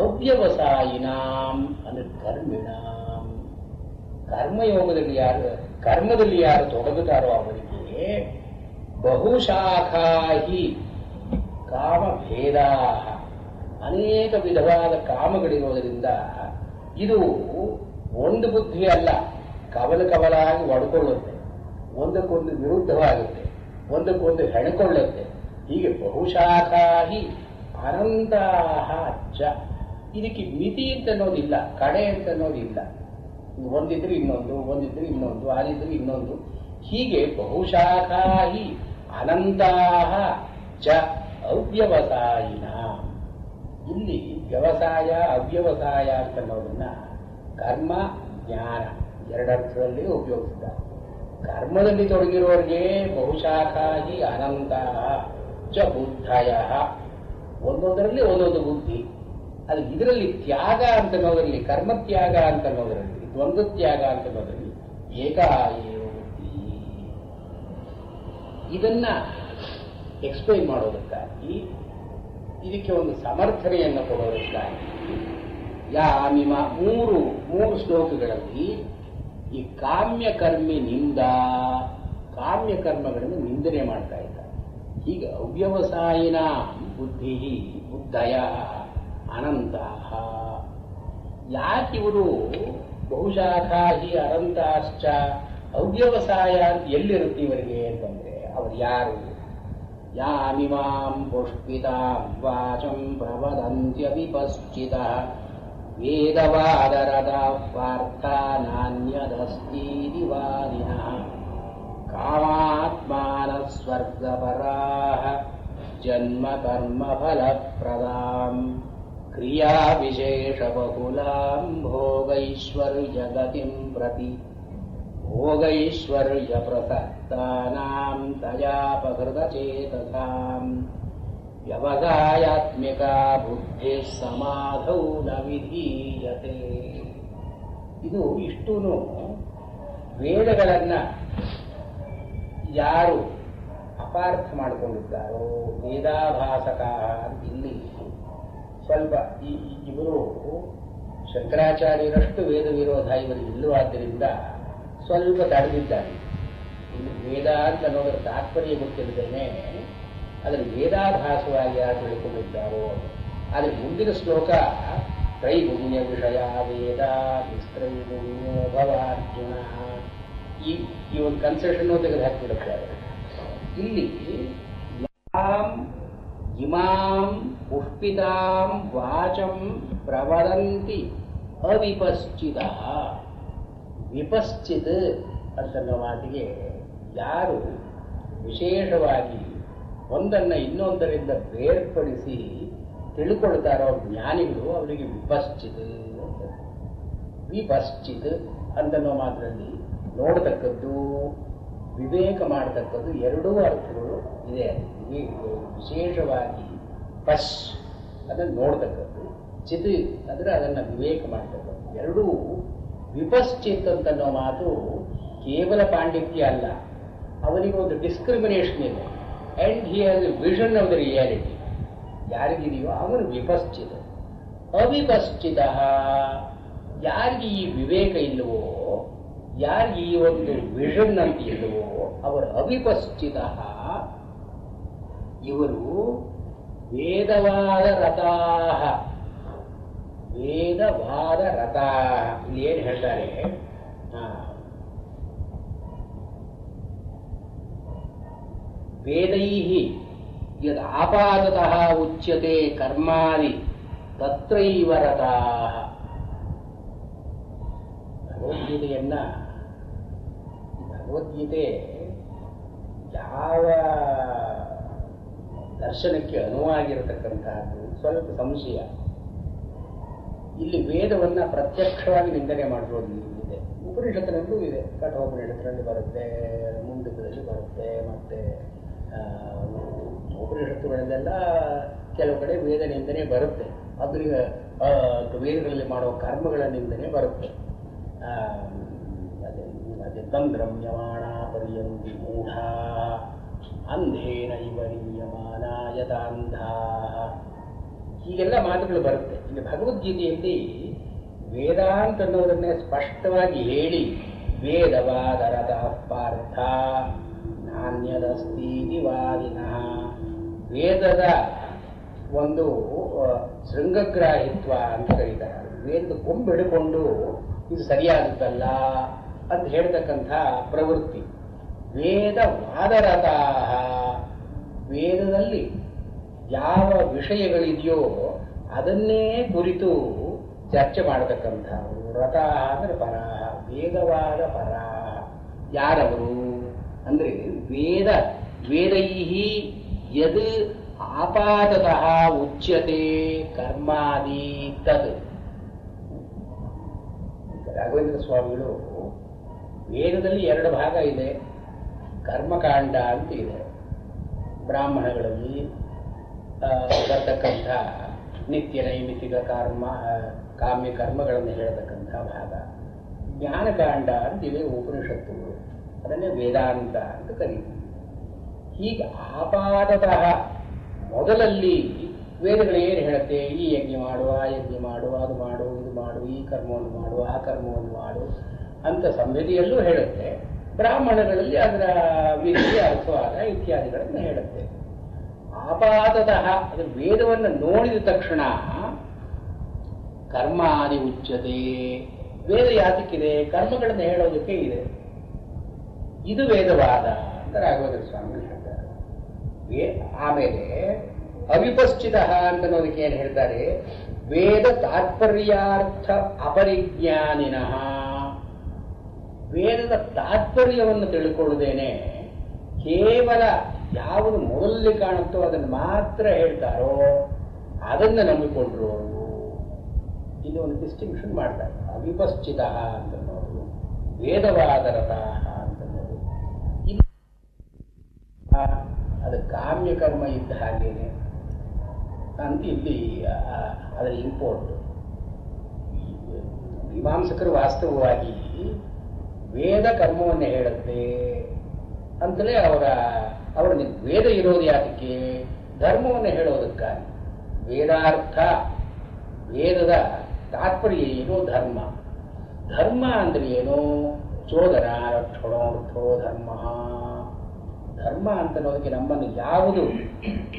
ಅವ್ಯವಸಾಯಿನಾಂ ಅಂದ್ರೆ ಕರ್ಮಿಣಾಂ. ಕರ್ಮದಲ್ಲಿ ಯಾರು ತೊಡಗುತ್ತಾರೋ ಅವರಿಗೆ ಬಹುಶಾಖಾಹಿ ಕಾಮಭೇದ, ಅನೇಕ ವಿಧವಾದ ಕಾಮಗಳಿರೋದರಿಂದ ಇದು ಒಂದು ಬುದ್ಧಿ ಅಲ್ಲ, ಕವಲಾಗಿ ಒಡ್ಕೊಳ್ಳುತ್ತೆ, ಒಂದಕ್ಕೊಂದು ವಿರುದ್ಧವಾಗುತ್ತೆ, ಒಂದಕ್ಕೊಂದು ಹೆಣಕೊಳ್ಳುತ್ತೆ. ಹೀಗೆ ಬಹುಶಾಖಾಹಿ ಅನಂತಾಹ ಚ. ಇದಕ್ಕೆ ಮಿತಿ ಅಂತ ಅನ್ನೋದಿಲ್ಲ, ಕಡೆ ಅಂತ ಅನ್ನೋದಿಲ್ಲ. ಒಂದಿದ್ರೆ ಇನ್ನೊಂದು, ಒಂದಿದ್ರೆ ಇನ್ನೊಂದು, ಆದಿದ್ರೆ ಇನ್ನೊಂದು. ಹೀಗೆ ಬಹುಶಾಖಾಹಿ ಅನಂತಾಹ ಚ ಅವ್ಯವಸಾಯಿನ. ಇಲ್ಲಿ ವ್ಯವಸಾಯ ಅವ್ಯವಸಾಯ ಅಂತ ಅನ್ನೋದನ್ನ ಕರ್ಮ ಜ್ಞಾನ ಎರಡರ್ಥದಲ್ಲಿ ಉಪಯೋಗಿಸಿದ್ದಾರೆ. ಕರ್ಮದಲ್ಲಿ ತೊಡಗಿರೋರಿಗೆ ಬಹುಶಾಖಾಹಿ ಅನಂತಾಹ ಚ ಬುದ್ಧಯ, ಒಂದೊಂದರಲ್ಲಿ ಒಂದೊಂದು ಬುದ್ಧಿ. ಅದು ಇದರಲ್ಲಿ ತ್ಯಾಗ ಅಂತ ಅನ್ನೋದ್ರಲ್ಲಿ, ಕರ್ಮತ್ಯಾಗ ಅಂತ ಅನ್ನೋದ್ರಲ್ಲಿ, ದ್ವಂದ್ವ ತ್ಯಾಗ ಅಂತ ಅನ್ನೋದ್ರಲ್ಲಿ ಏಕಾಏವ ಬುದ್ಧಿ ಇದನ್ನ ಎಕ್ಸ್ಪ್ಲೈನ್ ಮಾಡೋದಕ್ಕಾಗಿ, ಇದಕ್ಕೆ ಒಂದು ಸಮರ್ಥನೆಯನ್ನು ಕೊಡೋದಕ್ಕಾಗಿ ಯಾಮಿಮ ಮೂರು ಶ್ಲೋಕಗಳಲ್ಲಿ ಈ ಕಾಮ್ಯಕರ್ಮಿನಿಂದ ಕಾಮ್ಯಕರ್ಮಗಳನ್ನು ನಿಂದನೆ ಮಾಡ್ತಾ ಇದ್ದಾರೆ. ಹೀಗೆ ಅವ್ಯವಸಾಯಿನ ಬುದ್ಧಯ ಅನಂತ. ಯಾಕಿವರು ಬಹುಶಾಖಾ ಹಿ ಅನಂತಾಶ್ಚ ಅವ್ಯವಸಾಯ ಎಲ್ಲಿರುತ್ತೆ ಇವರಿಗೆ ಅಂತಂದ್ರೆ, ಅವರು ಯಾರು? ಯಾಮಿಮಾಂ ಪುಷ್ಪಿತಾಂ ವಾಚಂ ಪ್ರವದಂತ್ಯಪಿ ಪಶ್ಚಿತಃ ವೇದವಾದರದ ಪಾರ್ಥ ನಾನ್ಯದಸ್ತೀತಿ ವಾದಿನಃ ಕಾಮಾತ್ಮಾನ ಸ್ವರ್ಗಪರಾಃ ಜನ್ಮ ಕರ್ಮ ಫಲಪ್ರದಾಂ ಕ್ರಿಯಾ ವಿಶೇಷ ಬಹುಲಾಂ ಭೋಗೈಶ್ವರ್ಯ ಗತಿಂ ಪ್ರತಿ ಭೋಗೈಶ್ವರ್ಯ ಪ್ರಸಕ್ತಾನಾಂ ತಯಾಪಕೃತ ಚೇತಸಾಂ ವ್ಯವಸಾಯಾತ್ಮಿಕ ಬುದ್ಧಿ ಸಮಾಧೌ ನ ವಿಧೀಯತೆ. ಇದು ಇಷ್ಟೂನು ವೇದಗಳನ್ನ ಯಾರು ಅಪಾರ್ಥ ಮಾಡಿಕೊಂಡಿದ್ದಾರೋ ವೇದಾಭಾಸಕ ಅಂತ ಇಲ್ಲಿ ಸ್ವಲ್ಪ ಇವರು ಶಂಕರಾಚಾರ್ಯರಷ್ಟು ವೇದ ವಿರೋಧ ಇವರಿಗೆ ಇಲ್ಲವಾದ್ದರಿಂದ ಸ್ವಲ್ಪ ತಡೆದಿದ್ದಾರೆ. ಇಲ್ಲಿ ವೇದ ಅಂತ ಅನ್ನೋದರ ತಾತ್ಪರ್ಯ ಗೊತ್ತಿಲ್ಲದೇನೆ ಅದನ್ನು ವೇದಾಭಾಸವಾಗಿ ಯಾರು ತಿಳ್ಕೊಂಡಿದ್ದಾರೋ. ಆದರೆ ಮುಂದಿನ ಶ್ಲೋಕ ತ್ರೈಗುಣ್ಯ ವಿಷಯ ವೇದ ನಿಸ್ತ್ರೈಗುಣ್ಯೋ ಭವಾರ್ಜುನ, ಈ ಒಂದು ಕನ್ಸೆಷನ್ ತೆಗೆದು ಹಾಕಿಬಿಡುತ್ತಾರೆ. ಇಲ್ಲಿ ಇಮಾಂ ಪುಷ್ಪಿತಾಂ ವಾಚಂ ಪ್ರವದಂತಿ ಅವಿಪಶ್ಚಿತ. ವಿಪಶ್ಚಿತ್ ಅಂತನ್ನೋ ಮಾತಿಗೆ ಯಾರು ವಿಶೇಷವಾಗಿ ಒಂದನ್ನು ಇನ್ನೊಂದರಿಂದ ಬೇರ್ಪಡಿಸಿ ತಿಳ್ಕೊಳ್ತಾರೋ ಜ್ಞಾನಿಗಳು, ಅವರಿಗೆ ವಿಪಶ್ಚಿತ್ ಅಂತ. ವಿಪಶ್ಚಿತ್ ಅಂತನ್ನೋ ಮಾತ್ರದಲ್ಲಿ ನೋಡತಕ್ಕದ್ದು, ವಿವೇಕ ಮಾಡತಕ್ಕದ್ದು ಎರಡೂ ಅರ್ಥಗಳು ಇದೆ. ವಿಶೇಷವಾಗಿ ಪಶ್ ಅದನ್ನು ನೋಡ್ತಕ್ಕದ್ದು, ಚಿತ್ ಅಂದರೆ ಅದನ್ನು ವಿವೇಕ ಮಾಡ್ತಕ್ಕದ್ದು. ಎರಡೂ ವಿಪಶ್ಚಿತ್ ಅಂತನ್ನೋ ಮಾತು ಕೇವಲ ಪಾಂಡಿತ್ಯ ಅಲ್ಲ, ಅವನಿಗೆ ಒಂದು ಡಿಸ್ಕ್ರಿಮಿನೇಷನ್ ಇದೆ. And he has a vision of the reality. ಯಾರಿಗಿದೆಯೋ ಅವನು ವಿಪಶ್ಚಿತ. ಅವಿಪಶ್ಚಿತ ಯಾರಿಗೆ ಈ ವಿವೇಕ ಇಲ್ಲವೋ, ಯಾರಿಗೆ ಈ ಒಂದು ವಿಷನ್ ಅಂತ ಇಲ್ಲವೋ ಅವರು ಅವಿಪಶ್ಚಿತ. ಇವರು ವೇದವಾದ ರಥಾಹ. ವೇದವಾದ ರಥಾಹ ಇಲ್ಲಿ ಏನು ಹೇಳ್ತಾರೆ, ವೇದೈಃ ಯದ್ ಆಪಾದತಃ ಉಚ್ಯತೆ ಕರ್ಮಾದಿ ತತ್ರೈವ ರಥಾಃ. ಭಗವದ್ಗೀತೆ ಯಾವ ದರ್ಶನಕ್ಕೆ ಅನುವಾಗಿರತಕ್ಕಂತಹದ್ದು ಸ್ವಲ್ಪ ಸಂಶಯ. ಇಲ್ಲಿ ವೇದವನ್ನ ಪ್ರತ್ಯಕ್ಷವಾಗಿ ನಿಂದನೆ ಮಾಡಿರೋದು ಇದೆ, ಉಪನಿಷತ್ತಿನಲ್ಲೂ ಇದೆ. ಕಠೋಪನಿಷತ್ತಿನಲ್ಲಿ ಬರುತ್ತೆ, ಮುಂಡಕದಲ್ಲಿ ಬರುತ್ತೆ, ಮತ್ತೆ ಉಪನಿಷತ್ತುಗಳಲ್ಲೆಲ್ಲ ಕೆಲವು ಕಡೆ ವೇದ ನಿಂದನೆ ಬರುತ್ತೆ. ಅದ್ರಿಗೆ ವೇದಗಳಲ್ಲಿ ಮಾಡುವ ಕರ್ಮಗಳ ನಿಂದನೆ ಬರುತ್ತೆ. ತಂದ್ರಮ್ಯಮಾಣ ಪರ್ಯಂತಿ ಮೂಢ ಅಂಧೇನ ಇವ ನಿಯಮಾನ ಯಥಾಂಧ, ಹೀಗೆಲ್ಲ ಮಾತುಗಳು ಬರುತ್ತೆ. ಇಲ್ಲಿ ಭಗವದ್ಗೀತೆಯಲ್ಲಿ ವೇದಾಂತ ಅನ್ನೋದನ್ನೇ ಸ್ಪಷ್ಟವಾಗಿ ಹೇಳಿ, ವೇದವಾದರದ ಪಾರ್ಥ ನಾಣ್ಯದಸ್ತೀತಿ ವಾದಿನಃ. ವೇದದ ಒಂದು ಶೃಂಗಗ್ರಾಹಿತ್ವ ಅಂತ ಕರೀತಾರೆ. ವೇದದ ಕೊಂಬಿಡಿಕೊಂಡು ಇದು ಸರಿಯಾದದ್ದಲ್ಲ ಅಂತ ಹೇಳ್ತಕ್ಕಂಥ ಪ್ರವೃತ್ತಿ. ವೇದವಾದರಥ, ವೇದದಲ್ಲಿ ಯಾವ ವಿಷಯಗಳಿದೆಯೋ ಅದನ್ನೇ ಕುರಿತು ಚರ್ಚೆ ಮಾಡತಕ್ಕಂಥ ರಥ ಅಂದರೆ ಪರಾಹ, ವೇದವಾದ ಪರಾಹ. ಯಾರವರು ಅಂದರೆ ವೇದೈಹಿ ಯದ್ ಆಪಾತತಃ ಉಚ್ಯತೆ ಕರ್ಮಾದಿ ತದ್. ರಾಘವೇಂದ್ರ ಸ್ವಾಮಿಗಳು ವೇದದಲ್ಲಿ ಎರಡು ಭಾಗ ಇದೆ. ಕರ್ಮಕಾಂಡ ಅಂತ ಇದೆ, ಬ್ರಾಹ್ಮಣಗಳಲ್ಲಿ ಬರ್ತಕ್ಕಂಥ ನಿತ್ಯ ನೈಮಿತ್ತಿಕ ಕಾಮ್ಯ ಕರ್ಮಗಳನ್ನು ಹೇಳತಕ್ಕಂಥ ಭಾಗ. ಜ್ಞಾನಕಾಂಡ ಅಂತಿವೆ ಉಪನಿಷತ್ತುಗಳು, ಅದನ್ನೇ ವೇದಾಂತ ಅಂತ ಕರೀತೀವಿ. ಈಗ ಆಪಾದತಃ ಮೊದಲಲ್ಲಿ ವೇದಗಳು ಏನು ಹೇಳುತ್ತೆ, ಈ ಯಜ್ಞ ಮಾಡು, ಆ ಯಜ್ಞ ಮಾಡು, ಅದು ಮಾಡು, ಇದು ಮಾಡು, ಈ ಕರ್ಮವನ್ನು ಮಾಡು, ಆ ಕರ್ಮವನ್ನು ಮಾಡು ಅಂತ ಸಂಹಿತೆಯಲ್ಲೂ ಹೇಳುತ್ತೆ. ಬ್ರಾಹ್ಮಣಗಳಲ್ಲಿ ಅದರ ವಿಧಿ ಅರ್ಥವಾದ ಇತ್ಯಾದಿಗಳನ್ನು ಹೇಳುತ್ತೆ. ಆಪಾದತಃ ಅದು ವೇದವನ್ನು ನೋಡಿದ ತಕ್ಷಣ ಕರ್ಮಾದಿ ಉಚ್ಯತೆ, ವೇದ ಯಾತಕ್ಕಿದೆ, ಕರ್ಮಗಳನ್ನು ಹೇಳೋದಕ್ಕೆ ಇದೆ. ಇದು ವೇದವಾದ ಅಂತ ರಾಘವೇಂದ್ರ ಸ್ವಾಮಿ ಹೇಳ್ತಾರೆ. ಆಮೇಲೆ ಅವಿಪಶ್ಚಿತ ಅಂತ ಅನ್ನೋದಕ್ಕೆ ಏನು ಹೇಳ್ತಾರೆ, ವೇದ ತಾತ್ಪರ್ಯಾರ್ಥ ಅಪರಿಜ್ಞಾನಿನಃ, ವೇದದ ತಾತ್ಪರ್ಯವನ್ನು ತಿಳ್ಕೊಳ್ಳುತ್ತೇನೆ ಕೇವಲ ಯಾವುದು ಮೊದಲಲ್ಲಿ ಕಾಣುತ್ತೋ ಅದನ್ನು ಮಾತ್ರ ಹೇಳ್ತಾರೋ ಅದನ್ನು ನಂಬಿಕೊಂಡ್ರು ಅವರು. ಇಲ್ಲಿ ಒಂದು ಡಿಸ್ಟಿಂಕ್ಷನ್ ಮಾಡ್ತಾರೆ. ಅವಿಪಶ್ಚಿತ ಅಂತ ಅನ್ನೋದು, ವೇದವಾದರತ ಅಂತ ಅನ್ನೋದು. ಇಲ್ಲಿ ಅದು ಕಾಮ್ಯಕರ್ಮ ಇದ್ದ ಹಾಗೇನೆ ಅಂತ ಇಲ್ಲಿ ಅದರ ಇಂಪೋರ್ಟ್. ಮೀಮಾಂಸಕರು ವಾಸ್ತವವಾಗಿ ವೇದ ಕರ್ಮವನ್ನು ಹೇಳುತ್ತೆ ಅಂತಲೇ ಅವರ ವೇದ ಇರೋದು ಯಾತಕ್ಕೆ, ಧರ್ಮವನ್ನು ಹೇಳೋದಕ್ಕಾಗಿ. ವೇದಾರ್ಥ, ವೇದದ ತಾತ್ಪರ್ಯ ಏನು, ಧರ್ಮ. ಧರ್ಮ ಅಂದ್ರೆ ಏನು, ಚೋದನ ರಕ್ಷಣೋರ್ಥೋ ಧರ್ಮ. ಧರ್ಮ ಅಂತ ಅನ್ನೋದಕ್ಕೆ ನಮ್ಮನ್ನು ಯಾವುದು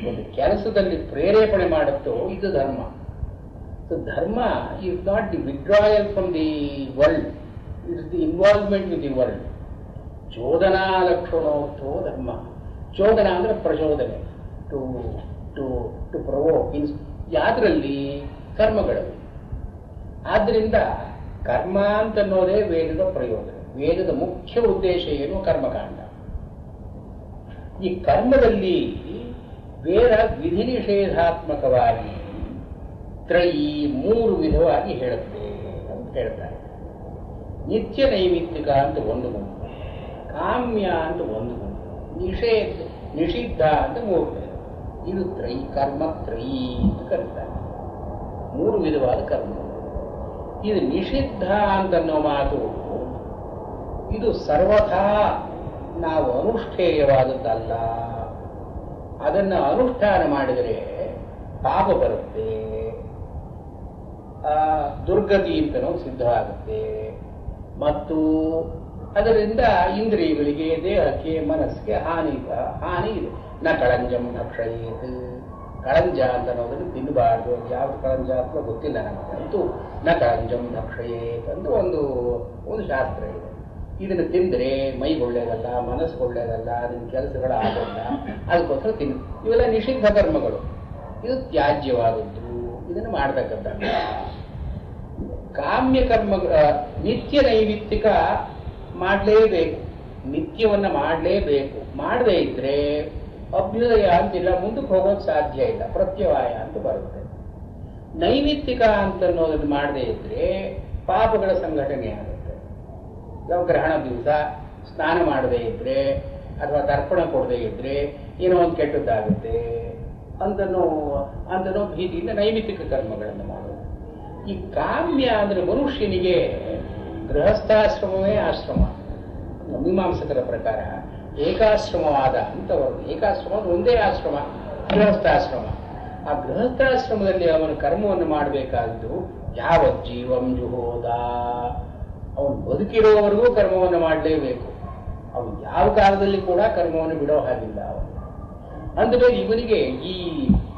ಒಂದು ಕೆಲಸದಲ್ಲಿ ಪ್ರೇರೇಪಣೆ ಮಾಡುತ್ತೋ ಇದು ಧರ್ಮ. ಸೊ ಧರ್ಮ is not the withdrawal from the world, it is the involvement with the world. ಚೋದನಾ ಲಕ್ಷಣೋರ್ಥೋ ಧರ್ಮ. ಚೋದನ ಅಂದ್ರೆ ಪ್ರಚೋದನೆ, ಟು ಟು ಟು ಪ್ರವೋಕ್. ಯಾದ್ರಲ್ಲಿ ಕರ್ಮಗಳಲ್ಲಿ. ಆದ್ದರಿಂದ ಕರ್ಮ ಅಂತನ್ನೋದೇ ವೇದದ ಪ್ರಯೋಜನ. ವೇದದ ಮುಖ್ಯ ಉದ್ದೇಶ ಏನು, ಕರ್ಮಕಾಂಡ. ಈ ಕರ್ಮದಲ್ಲಿ ವೇದ ವಿಧಿ ನಿಷೇಧಾತ್ಮಕವಾಗಿ ತ್ರಯಿ ಮೂರು ವಿಧವಾಗಿ ಹೇಳುತ್ತೆ ಅಂತ ಹೇಳ್ತಾರೆ. ನಿತ್ಯ ನೈಮಿತ್ತಿಕ ಅಂತ ಒಂದು ಗುಂಪು, ಕಾಮ್ಯ ಅಂತ ಒಂದು ಗುಂಪು, ನಿಷಿದ್ಧ ಅಂತ ಮೂರನೇ. ಇದು ತ್ರಯಿ, ಕರ್ಮ ತ್ರಯಿ ಅಂತ ಕರೀತಾರೆ. ಮೂರು ವಿಧವಾದ ಕರ್ಮ. ಇದು ನಿಷಿದ್ಧ ಅಂತನ್ನೋ ಮಾತು ಇದು ಸರ್ವಥಾ ನಾವು ಅನುಷ್ಠೇಯವಾದದ್ದಲ್ಲ. ಅದನ್ನು ಅನುಷ್ಠಾನ ಮಾಡಿದರೆ ಪಾಪ ಬರುತ್ತೆ, ದುರ್ಗತಿ ಅಂತನೂ ಸಿದ್ಧವಾಗುತ್ತೆ. ಮತ್ತು ಅದರಿಂದ ಇಂದ್ರಿಯಗಳಿಗೆ, ದೇಹಕ್ಕೆ, ಮನಸ್ಸಿಗೆ ಹಾನಿ ಇದೆ. ನ ಕಳಂಜಂ ಭಕ್ಷಯೇತ್. ಕಳಂಜ ಅಂತ ಅನ್ನೋದನ್ನು ತಿನ್ನಬಾರ್ದು. ಯಾವ್ದು ಕಳಂಜ ಅಂತ ಗೊತ್ತಿಲ್ಲ ನಮಗೆ. ಅಂತೂ ನ ಕಳಂಜಂ ಭಕ್ಷಯೇತ್ ಅಂತ ಒಂದು ಶಾಸ್ತ್ರ ಇದೆ. ಇದನ್ನು ತಿಂದರೆ ಮೈಗೊಳ್ಳೇದಲ್ಲ, ಮನಸ್ಸುಗೊಳ್ಳೇದಲ್ಲ, ಅದನ್ನ ಕೆಲಸಗಳು ಆಗೋಲ್ಲ, ಅದಕ್ಕೋಸ್ಕರ ತಿನ್ನು. ಇವೆಲ್ಲ ನಿಷಿದ್ಧ ಕರ್ಮಗಳು. ಇದು ತ್ಯಾಜ್ಯವಾದದ್ದು, ಇದನ್ನು ಮಾಡತಕ್ಕಂಥ. ಕಾಮ್ಯ ಕರ್ಮ ನಿತ್ಯ ನೈಮಿತ್ತಿಕ ಮಾಡಲೇಬೇಕು, ನಿತ್ಯವನ್ನ ಮಾಡಲೇಬೇಕು. ಮಾಡದೇ ಇದ್ರೆ ಅಭ್ಯುದಯ ಅಂತಿಲ್ಲ, ಮುಂದಕ್ಕೆ ಹೋಗೋದು ಸಾಧ್ಯ ಇಲ್ಲ, ಪ್ರತ್ಯವಾಯ ಅಂತ ಬರುತ್ತೆ. ನೈಮಿತ್ತಿಕ ಅಂತನ್ನೋದನ್ನು ಮಾಡದೇ ಇದ್ರೆ ಪಾಪಗಳ ಸಂಘಟನೆ ಆಗುತ್ತೆ. ನಾವು ಗ್ರಹಣ ದಿವಸ ಸ್ನಾನ ಮಾಡದೇ ಇದ್ರೆ ಅಥವಾ ತರ್ಪಣ ಕೊಡದೇ ಇದ್ರೆ ಏನೋ ಒಂದು ಕೆಟ್ಟದ್ದಾಗುತ್ತೆ ಅಂತನೋ ಭೀತಿಯಿಂದ ನೈಮಿತ್ತಿಕ ಕರ್ಮಗಳನ್ನು ಮಾಡೋದು. ಈ ಕಾಮ್ಯ ಅಂದ್ರೆ ಮನುಷ್ಯನಿಗೆ ಗೃಹಸ್ಥಾಶ್ರಮವೇ ಆಶ್ರಮ. ಮೀಮಾಂಸಕರ ಪ್ರಕಾರ ಏಕಾಶ್ರಮವಾದ ಅಂತವರು, ಏಕಾಶ್ರಮ ಒಂದೇ ಆಶ್ರಮ, ಗೃಹಸ್ಥಾಶ್ರಮ. ಆ ಗೃಹಸ್ಥಾಶ್ರಮದಲ್ಲಿ ಅವನು ಕರ್ಮವನ್ನು ಮಾಡಬೇಕಾದ್ದು ಯಾವ ಜೀವಂ ಜುಹೋದ, ಅವನು ಬದುಕಿರೋವರೆಗೂ ಕರ್ಮವನ್ನು ಮಾಡಲೇಬೇಕು. ಅವನು ಯಾವ ಕಾಲದಲ್ಲಿ ಕೂಡ ಕರ್ಮವನ್ನು ಬಿಡೋ ಹಾಗಿಲ್ಲ ಅವನು. ಅಂದ್ರೆ ಇವನಿಗೆ ಈ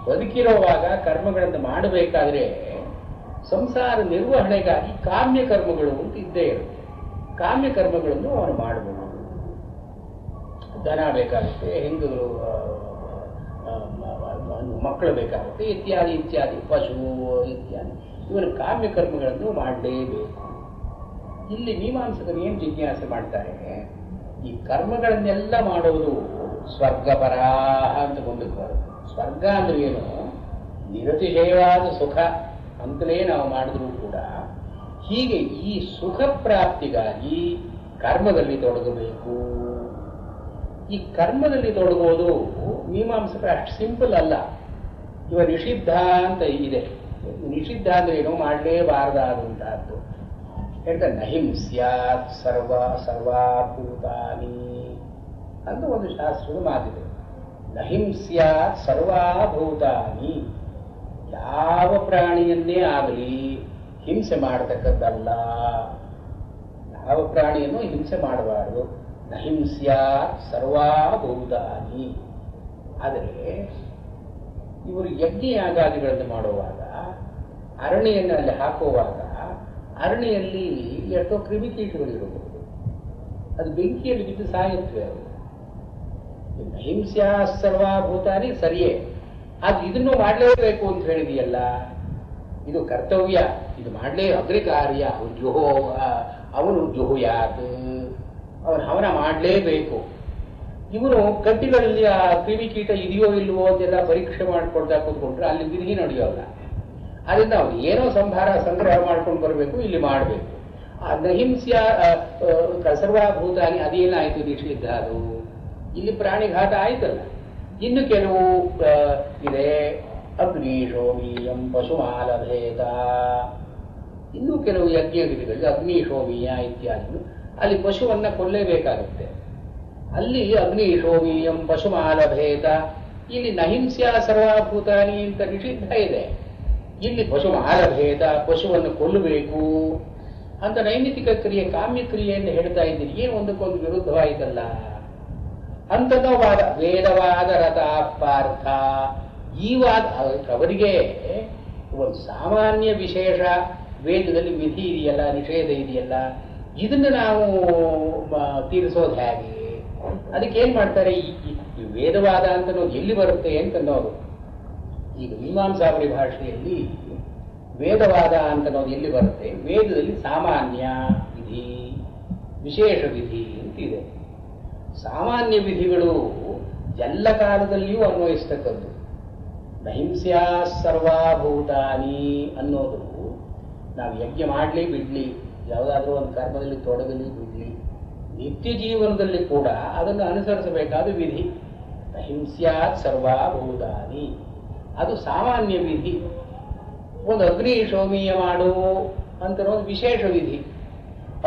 ಬದುಕಿರೋವಾಗ ಕರ್ಮಗಳನ್ನು ಮಾಡಬೇಕಾದ್ರೆ ಸಂಸಾರ ನಿರ್ವಹಣೆಗಾಗಿ ಕಾಮ್ಯ ಕರ್ಮಗಳು ಅಂತ ಇದ್ದೇ ಇರುತ್ತೆ. ಕಾಮ್ಯ ಕರ್ಮಗಳನ್ನು ಅವನು ಮಾಡಬಹುದು. ದನ ಬೇಕಾಗುತ್ತೆ, ಹೆಂಗು ಮಕ್ಕಳು ಬೇಕಾಗುತ್ತೆ, ಇತ್ಯಾದಿ ಪಶು ಇತ್ಯಾದಿ. ಇವನು ಕಾಮ್ಯ ಕರ್ಮಗಳನ್ನು ಮಾಡಲೇಬೇಕು. ಇಲ್ಲಿ ಮೀಮಾಂಸಕರು ಏನು ಜಿಜ್ಞಾಸೆ ಮಾಡ್ತಾರೆ, ಈ ಕರ್ಮಗಳನ್ನೆಲ್ಲ ಮಾಡೋದು ಸ್ವರ್ಗಪರಾಹ ಅಂತ ಮುಂದಕ್ಕೆ ಬರುತ್ತೆ. ಸ್ವರ್ಗ ಅಂದ್ರೆ ಏನು, ನಿರತಿಶಯವಾದ ಸುಖ ಅಂತಲೇ ನಾವು ಮಾಡಿದ್ರೂ ಕೂಡ ಹೀಗೆ ಈ ಸುಖ ಪ್ರಾಪ್ತಿಗಾಗಿ ಕರ್ಮದಲ್ಲಿ ತೊಡಗಬೇಕು. ಈ ಕರ್ಮದಲ್ಲಿ ತೊಡಗೋದು ಮೀಮಾಂಸಕರು ಅಷ್ಟು ಸಿಂಪಲ್ ಅಲ್ಲ. ಇವ ನಿಷಿದ್ಧ ಅಂತ ಇದೆ. ನಿಷಿದ್ಧ ಅಂದ್ರೆ ಏನೋ ಮಾಡಲೇಬಾರದಾದಂತಹದ್ದು ಹೇಳ್ತಾರೆ. ನಹಿಂಸ್ಯಾತ್ ಸರ್ವಾಭೂತಾನಿ ಅಂತ ಒಂದು ಶಾಸ್ತ್ರದ ಮಾತಿದೆ. ನಹಿಂಸ್ಯಾ ಸರ್ವಾಭೂತಾನಿ, ಯಾವ ಪ್ರಾಣಿಯನ್ನೇ ಆಗಲಿ ಹಿಂಸೆ ಮಾಡತಕ್ಕದ್ದಲ್ಲ. ಯಾವ ಪ್ರಾಣಿಯನ್ನು ಹಿಂಸೆ ಮಾಡಬಾರದು. ನಹಿಂಸ್ಯಾ ಸರ್ವಾಭೂತಾನಿ. ಆದರೆ ಇವರು ಯಜ್ಞಯಾಗಾದಿಗಳನ್ನು ಮಾಡುವಾಗ, ಅರಣಿಯಲ್ಲಿ ಹಾಕುವಾಗ, ಅರಣಿಯಲ್ಲಿ ಎಷ್ಟೋ ಕ್ರಿಮಿಕೀಟಗಳಿರಬಹುದು, ಅದು ಬೆಂಕಿಯಲ್ಲಿ ಬಿದ್ದು ಸಾಯುತ್ತವೆ. ಅವರು ನಹಿಂಸ್ಯಾ ಸರ್ವಾಭೂತಾನಿ ಸರಿಯೇ, ಅದು ಇದನ್ನು ಮಾಡಲೇಬೇಕು ಅಂತ ಹೇಳಿದೆಯಲ್ಲ, ಇದು ಕರ್ತವ್ಯ, ಇದು ಮಾಡಲೇ ಅಗ್ರಿಕಾರ್ಯ. ಅವನು ಜುಹುಯಾತ್, ಅವನು ಹವನ ಮಾಡಲೇಬೇಕು. ಇವನು ಕಡ್ಡಿಗಳಲ್ಲಿ ಆ ಕ್ರಿಮಿಕೀಟ ಇದೆಯೋ ಇಲ್ವೋ ಅಂತೆಲ್ಲ ಪರೀಕ್ಷೆ ಮಾಡ್ಕೊಳ್ತಾ ಕೂತ್ಕೊಂಡ್ರೆ ಅಲ್ಲಿ ವಿಧಿ ನಡೆಯೋಲ್ಲ. ಅದರಿಂದ ಅವನು ಏನೋ ಸಂಗ್ರಹ ಮಾಡ್ಕೊಂಡು ಬರಬೇಕು, ಇಲ್ಲಿ ಮಾಡಬೇಕು. ಆ ನಹಿಂಸ್ಯ ಸರ್ವಾಭೂತಾನಿ ಅದೇನಾಯಿತು ನಿಷಿದ್ಧ, ಅದು ಇಲ್ಲಿ ಪ್ರಾಣಿಘಾತ ಆಯ್ತಲ್ಲ. ಇನ್ನು ಕೆಲವು ಇದೆ, ಅಗ್ನಿಶೋಮೀಯಂ ಪಶುಮಾಲಭೇದ, ಇನ್ನೂ ಕೆಲವು ಯಜ್ಞಗಳಲ್ಲಿ ಅಗ್ನಿಶೋಮೀಯ ಇತ್ಯಾದಿ, ಅಲ್ಲಿ ಪಶುವನ್ನ ಕೊಲ್ಲೇಬೇಕಾಗುತ್ತೆ. ಅಲ್ಲಿ ಅಗ್ನಿಶೋಮೀಯಂ ಪಶುಮಾಲಭೇದ, ಇಲ್ಲಿ ನಹಿಂಸ್ಯ ಸರ್ವಾಭೂತಾನಿ ಅಂತ ನಿಷಿದ್ಧ ಇದೆ. ಇಲ್ಲಿ ಪಶುಮಾಲಭೇದ, ಪಶುವನ್ನು ಕೊಲ್ಲಬೇಕು ಅಂತ ನೈಮಿತಿಕ ಕ್ರಿಯೆ, ಕಾಮ್ಯ ಕ್ರಿಯೆಯನ್ನು ಹೇಳ್ತಾ ಇದ್ದೀನಿ. ಏನು ಒಂದಕ್ಕೊಂದು ವಿರುದ್ಧವಾಯಿತಲ್ಲ ಅಂತನೋ ವಾದ. ವೇದವಾದ ರಥ ಪಾರ್ಥ, ಈ ವಾದ ಅವರಿಗೆ ಒಂದು ಸಾಮಾನ್ಯ ವಿಶೇಷ ವೇದದಲ್ಲಿ ವಿಧಿ ಇದೆಯಲ್ಲ, ನಿಷೇಧ ಇದೆಯಲ್ಲ, ಇದನ್ನು ನಾವು ತೀರಿಸೋದು ಹೇಗೆ? ಅದಕ್ಕೆ ಏನ್ ಮಾಡ್ತಾರೆ, ಈ ವೇದವಾದ ಅಂತನೋದು ಎಲ್ಲಿ ಬರುತ್ತೆ ಅಂತನ್ನೋದು. ಈಗ ಮೀಮಾಂಸಾ ಪರಿಭಾಷೆಯಲ್ಲಿ ವೇದವಾದ ಅಂತನೋದು ಎಲ್ಲಿ ಬರುತ್ತೆ? ವೇದದಲ್ಲಿ ಸಾಮಾನ್ಯ ವಿಧಿ, ವಿಶೇಷ ವಿಧಿ ಅಂತಿದೆ. ಸಾಮಾನ್ಯ ವಿಧಿಗಳು ಎಲ್ಲ ಕಾಲದಲ್ಲಿಯೂ ಅನ್ವಯಿಸ್ತಕ್ಕದ್ದು. ನಹಿಂಸ್ಯಾ ಸರ್ವಾಭೂತಾನಿ ಅನ್ನೋದು ನಾವು ಯಜ್ಞ ಮಾಡಲಿ ಬಿಡ್ಲಿ, ಯಾವುದಾದ್ರೂ ಒಂದು ಕರ್ಮದಲ್ಲಿ ತೊಡಗಲಿ ಬಿಡ್ಲಿ, ನಿತ್ಯ ಜೀವನದಲ್ಲಿ ಕೂಡ ಅದನ್ನು ಅನುಸರಿಸಬೇಕಾದ ವಿಧಿ. ನಹಿಂಸ್ಯಾತ್ ಸರ್ವಾಭೂತಾನಿ, ಅದು ಸಾಮಾನ್ಯ ವಿಧಿ. ಒಂದು ಅಗ್ನಿ ಶೋಮೀಯ ಮಾಡು ಅಂತ ವಿಶೇಷ ವಿಧಿ.